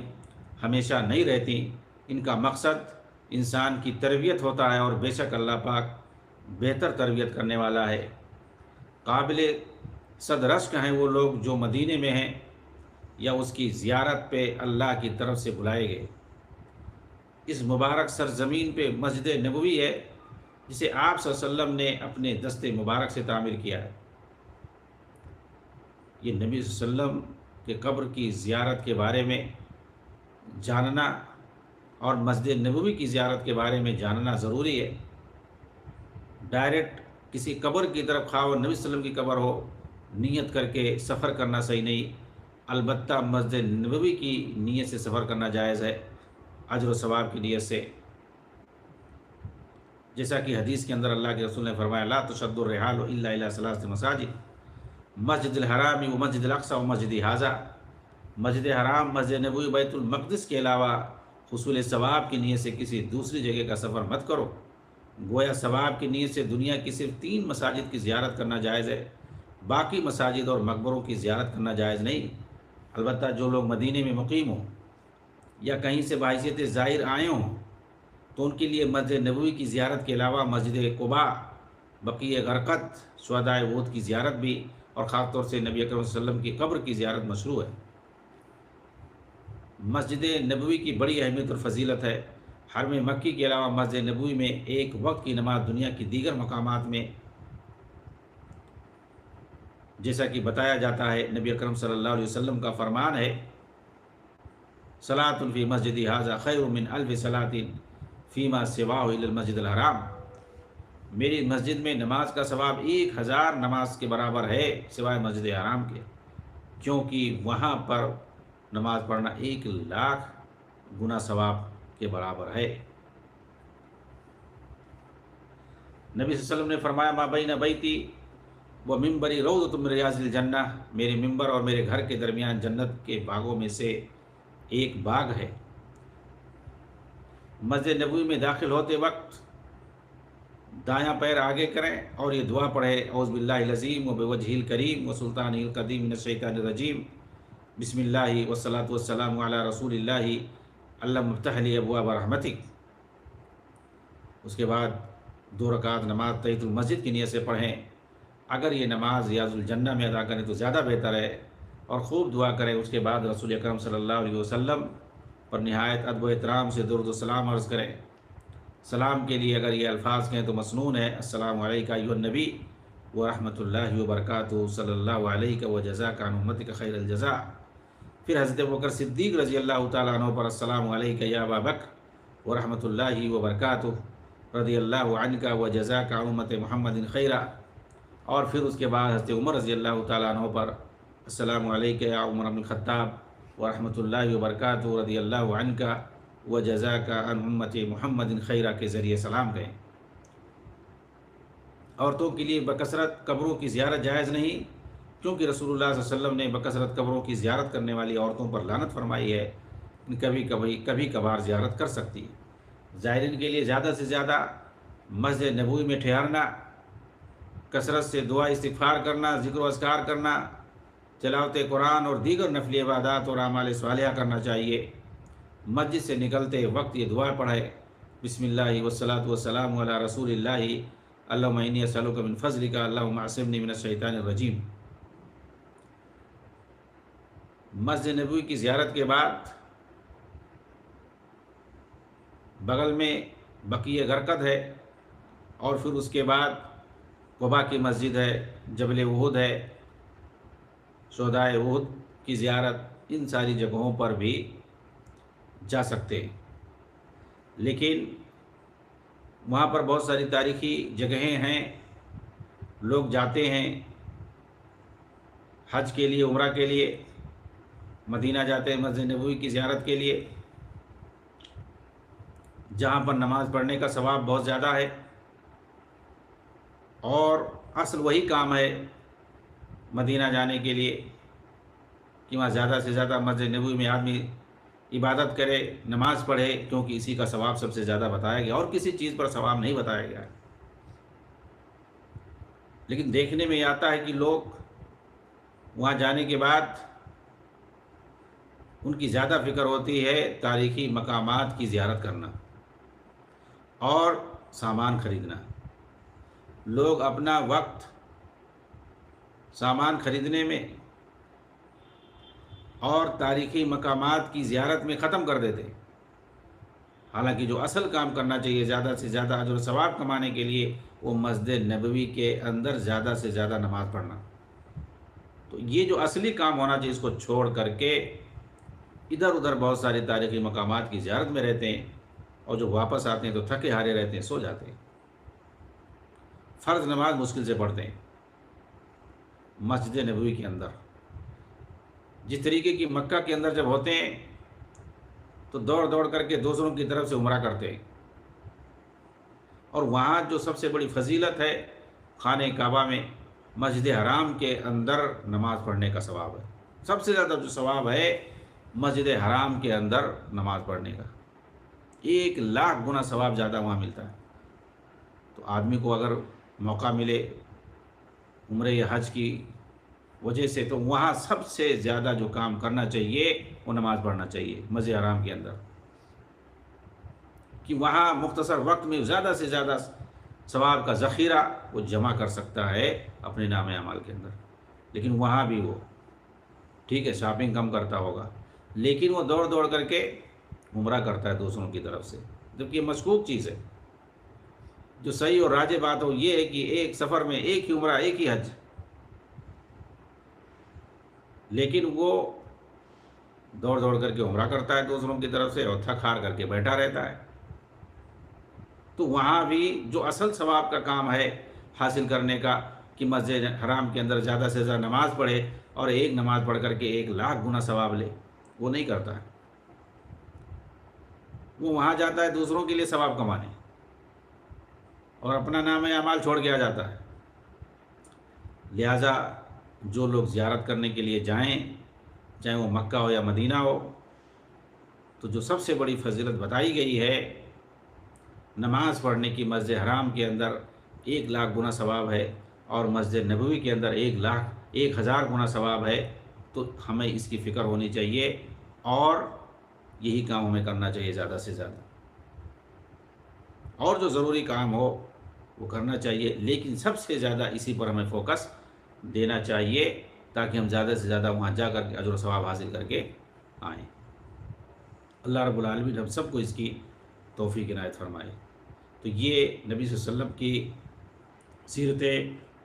ہمیشہ نہیں رہتی، ان کا مقصد انسان کی تربیت ہوتا ہے، اور بے شک اللہ پاک بہتر تربیت کرنے والا ہے۔ قابل صد رشک ہیں وہ لوگ جو مدینے میں ہیں یا اس کی زیارت پہ اللہ کی طرف سے بلائے گئے۔ اس مبارک سرزمین پہ مسجد نبوی ہے جسے آپ صلی اللہ علیہ وسلم نے اپنے دست مبارک سے تعمیر کیا ہے۔ یہ نبی صلی اللہ علیہ وسلم کے قبر کی زیارت کے بارے میں جاننا اور مسجد نبوی کی زیارت کے بارے میں جاننا ضروری ہے۔ ڈائریکٹ کسی قبر کی طرف، خواہ وہ نبی صلی اللہ علیہ وسلم کی قبر ہو، نیت کر کے سفر کرنا صحیح نہیں۔ البتہ مسجد نبوی کی نیت سے سفر کرنا جائز ہے، اجر و ثواب کی نیت سے، جیسا کہ حدیث کے اندر اللہ کے رسول نے فرمایا لا تشد الرحال الا الى ثلاث مساجد، مسجد الحرام و مسجد الاقصی و مسجد ھذا۔ مسجد حرام، مسجد نبوی، بیت المقدس کے علاوہ حصول ثواب کی نیت سے کسی دوسری جگہ کا سفر مت کرو۔ گویا ثواب کی نیت سے دنیا کی صرف 3 مساجد کی زیارت کرنا جائز ہے، باقی مساجد اور مقبروں کی زیارت کرنا جائز نہیں۔ البتہ جو لوگ مدینے میں مقیم ہوں یا کہیں سے بحیثیت زائر آئے ہوں تو ان کے لیے مسجد نبوی کی زیارت کے علاوہ مسجد قباء، بقیع غرقد، شہدائے احد کی زیارت بھی، اور خاص طور سے نبی اکرم صلی اللہ علیہ وسلم کی قبر کی زیارت مشروع ہے۔ مسجد نبوی کی بڑی اہمیت اور فضیلت ہے۔ حرم مکی کے علاوہ مسجد نبوی میں ایک وقت کی نماز دنیا کی دیگر مقامات میں جیسا کہ بتایا جاتا ہے، نبی اکرم صلی اللہ علیہ وسلم کا فرمان ہے صلاۃ فی مسجدی ھذا خیر من الف صلاۃ فیما سواہ الی المسجد الحرام۔ میری مسجد میں نماز کا ثواب 1000 نماز کے برابر ہے سوائے مسجد حرام کے، کیونکہ وہاں پر نماز پڑھنا 1,00,000 گنا ثواب کے برابر ہے۔ نبی صلی اللہ علیہ وسلم نے فرمایا ما بین بیتی و ممبری روضۃ من ریاض الجنہ، میرے ممبر اور میرے گھر کے درمیان جنت کے باغوں میں سے ایک باغ ہے۔ مسجد نبوی میں داخل ہوتے وقت دایاں پیر آگے کریں اور یہ دعا پڑھے، اعوذ باللہ العظیم و بوجہہ الکریم و سلطانہ القدیم من الشیطان الرجیم، بسم اللہ والصلاۃ والسلام علی رسول اللہ، اللہم افتح لی ابواب رحمتک۔ اس کے بعد 2 رکعت نماز تحیۃ المسجد کی نیت سے پڑھیں۔ اگر یہ نماز ریاض الجنہ میں ادا کریں تو زیادہ بہتر ہے، اور خوب دعا کریں۔ اس کے بعد رسول اکرم صلی اللہ علیہ وسلم پر نہایت ادب و احترام سے درود و سلام عرض کریں۔ سلام کے لیے اگر یہ الفاظ کہیں تو مسنون ہے، السلام علیکہ ایھا النبی ورحمۃ اللہ وبرکاتہ صلی اللہ علیہ وجزاک عن امتک خیر الجزاء۔ پھر حضرت ابوبکر صدیق رضی اللہ تعالیٰ عنہ پر السلام علیکہ یا ابا بکر ورحمۃ اللہ وبرکاتہ رضی اللہ عنک وجزاک عن امت محمد خیرا۔ اور پھر اس کے بعد حضرت عمر رضی اللہ تعالیٰ عنہ پر السلام علیکہ یا عمر بن الخطاب ورحمۃ اللہ وبرکاتہ رضی اللہ عنک وجزاک عن امت محمد خیرا کے ذریعے سلام کہیں۔ عورتوں کے لیے بکثرت قبروں کی زیارت جائز نہیں، کیونکہ رسول اللہ صلی اللہ علیہ وسلم نے بکثرت قبروں کی زیارت کرنے والی عورتوں پر لعنت فرمائی ہے، کبھی کبھار زیارت کر سکتی ہے۔ زائرین کے لیے زیادہ سے زیادہ مسجد نبوی میں ٹھہرنا، کثرت سے دعا استغفار کرنا، ذکر و اذکار کرنا، تلاوت قرآن اور دیگر نفلی عبادات اور اعمال صالحہ کرنا چاہیے۔ مسجد سے نکلتے وقت یہ دعا پڑھے، بسم اللہ والصلاۃ والسلام علی رسول اللہ، اللہم انی اسألک من فضلک، اللہم اعصمنی من الشیطان الرجیم۔ مسجد نبوی کی زیارت کے بعد بغل میں بقیع غرقد ہے، اور پھر اس کے بعد قباء کی مسجد ہے، جبل احد ہے، شہدائے احد کی زیارت، ان ساری جگہوں پر بھی جا سکتے ہیں۔ لیکن وہاں پر بہت ساری تاریخی جگہیں ہیں، لوگ جاتے ہیں حج کے لیے، عمرہ کے لیے، مدینہ جاتے ہیں مسجد نبوی کی زیارت کے لیے، جہاں پر نماز پڑھنے کا ثواب بہت زیادہ ہے، اور اصل وہی کام ہے مدینہ جانے کے لیے کہ وہاں زیادہ سے زیادہ مسجد نبوی میں آدمی عبادت کرے، نماز پڑھے، کیونکہ اسی کا ثواب سب سے زیادہ بتایا گیا، اور کسی چیز پر ثواب نہیں بتایا گیا ہے۔ لیکن دیکھنے میں یہ آتا ہے کہ لوگ وہاں جانے کے بعد ان کی زیادہ فکر ہوتی ہے تاریخی مقامات کی زیارت کرنا اور سامان خریدنا۔ لوگ اپنا وقت سامان خریدنے میں اور تاریخی مقامات کی زیارت میں ختم کر دیتے، حالانکہ جو اصل کام کرنا چاہیے زیادہ سے زیادہ اجر و ثواب کمانے کے لیے، وہ مسجد نبوی کے اندر زیادہ سے زیادہ نماز پڑھنا۔ تو یہ جو اصلی کام ہونا چاہیے، اس کو چھوڑ کر کے ادھر ادھر بہت سارے تاریخی مقامات کی زیارت میں رہتے ہیں، اور جو واپس آتے ہیں تو تھکے ہارے رہتے ہیں، سو جاتے ہیں۔ فرض نماز مشکل سے پڑھتے ہیں مسجد نبوی کے اندر، جس طریقے کی مکہ کے اندر جب ہوتے ہیں تو دوڑ دوڑ کر کے دوسروں کی طرف سے عمرہ کرتے ہیں، اور وہاں جو سب سے بڑی فضیلت ہے خانہ کعبہ میں مسجد حرام کے اندر نماز پڑھنے کا ثواب ہے۔ سب سے زیادہ جو ثواب ہے مسجد حرام کے اندر نماز پڑھنے کا، 1,00,000 گنا ثواب زیادہ وہاں ملتا ہے۔ تو آدمی کو اگر موقع ملے عمرے یا حج کی وجہ سے، تو وہاں سب سے زیادہ جو کام کرنا چاہیے وہ نماز پڑھنا چاہیے مسجد حرام کے اندر، کہ وہاں مختصر وقت میں زیادہ سے زیادہ ثواب کا ذخیرہ وہ جمع کر سکتا ہے اپنے نام اعمال کے اندر۔ لیکن وہاں بھی وہ ٹھیک ہے شاپنگ کم کرتا ہوگا، لیکن وہ دوڑ دوڑ کر کے عمرہ کرتا ہے دوسروں کی طرف سے، جبکہ یہ مشکوک چیز ہے۔ جو صحیح اور راجح بات ہو یہ ہے کہ ایک سفر میں ایک ہی عمرہ، ایک ہی حج، لیکن وہ دوڑ دوڑ کر کے عمرہ کرتا ہے دوسروں کی طرف سے، اور تھک ہار کر کے بیٹھا رہتا ہے۔ تو وہاں بھی جو اصل ثواب کا کام ہے حاصل کرنے کا، کہ مسجد حرام کے اندر زیادہ سے زیادہ نماز پڑھے اور ایک نماز پڑھ کر کے 1,00,000 گنا ثواب لے، وہ نہیں کرتا ہے۔ وہ وہاں جاتا ہے دوسروں کے لیے ثواب کمانے، اور اپنا نام اعمال چھوڑ کے آ جاتا ہے۔ لہٰذا جو لوگ زیارت کرنے کے لیے جائیں، چاہے وہ مکہ ہو یا مدینہ ہو، تو جو سب سے بڑی فضیلت بتائی گئی ہے نماز پڑھنے کی، مسجد حرام کے اندر 1,00,000 گنا ثواب ہے اور مسجد نبوی کے اندر 1,00,000 گنا ثواب ہے، تو ہمیں اس کی فکر ہونی چاہیے اور یہی کام ہمیں کرنا چاہیے زیادہ سے زیادہ، اور جو ضروری کام ہو وہ کرنا چاہیے، لیکن سب سے زیادہ اسی پر ہمیں فوکس دینا چاہیے تاکہ ہم زیادہ سے زیادہ وہاں جا کر کے اجر و ثواب حاصل کر کے آئیں۔ اللہ رب العالمین ہم سب کو اس کی توفیق عنایت فرمائے۔ تو یہ نبی صلی اللہ علیہ وسلم کی سیرت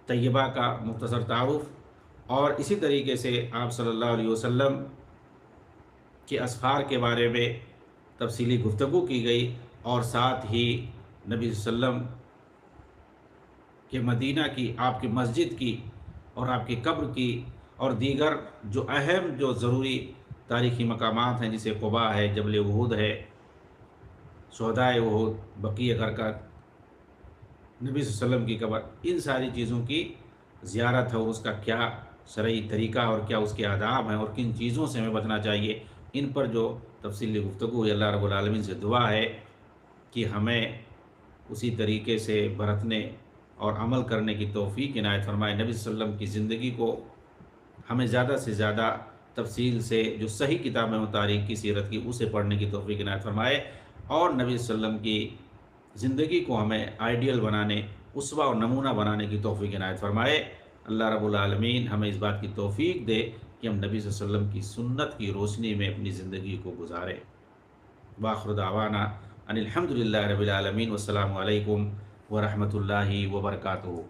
طیبہ کا مختصر تعارف، اور اسی طریقے سے آپ صلی اللہ علیہ وسلم کے اسفار کے بارے میں تفصیلی گفتگو کی گئی، اور ساتھ ہی نبی صلی اللہ علیہ وسلم کہ مدینہ کی، آپ کی مسجد کی اور آپ کی قبر کی، اور دیگر جو اہم جو ضروری تاریخی مقامات ہیں، جیسے قباء ہے، جبل احد ہے، شہدائے احد، بقیع غرقد، نبی صلی اللہ علیہ وسلم کی قبر، ان ساری چیزوں کی زیارت ہے اور اس کا کیا شرعی طریقہ اور کیا اس کے آداب ہیں اور کن چیزوں سے ہمیں بچنا چاہیے، ان پر جو تفصیلی گفتگو ہوئی، اللہ رب العالمین سے دعا ہے کہ ہمیں اسی طریقے سے برتنے اور عمل کرنے کی توفیق عنایت فرمائے۔ نبی صلی اللہ علیہ وسلم کی زندگی کو ہمیں زیادہ سے زیادہ تفصیل سے، جو صحیح کتابیں و تاریخ کی سیرت کی، اسے پڑھنے کی توفیق عنایت فرمائے، اور نبی صلی اللہ علیہ وسلم کی زندگی کو ہمیں آئیڈیل بنانے، اسوہ اور نمونہ بنانے کی توفیق عنایت فرمائے۔ اللہ رب العالمین ہمیں اس بات کی توفیق دے کہ ہم نبی صلی اللہ علیہ وسلم کی سنت کی روشنی میں اپنی زندگی کو گزاریں۔ وآخر دعوانا ان الحمد للہ رب العالمین، والسلام علیکم ورحمۃ اللہ وبرکاتہ۔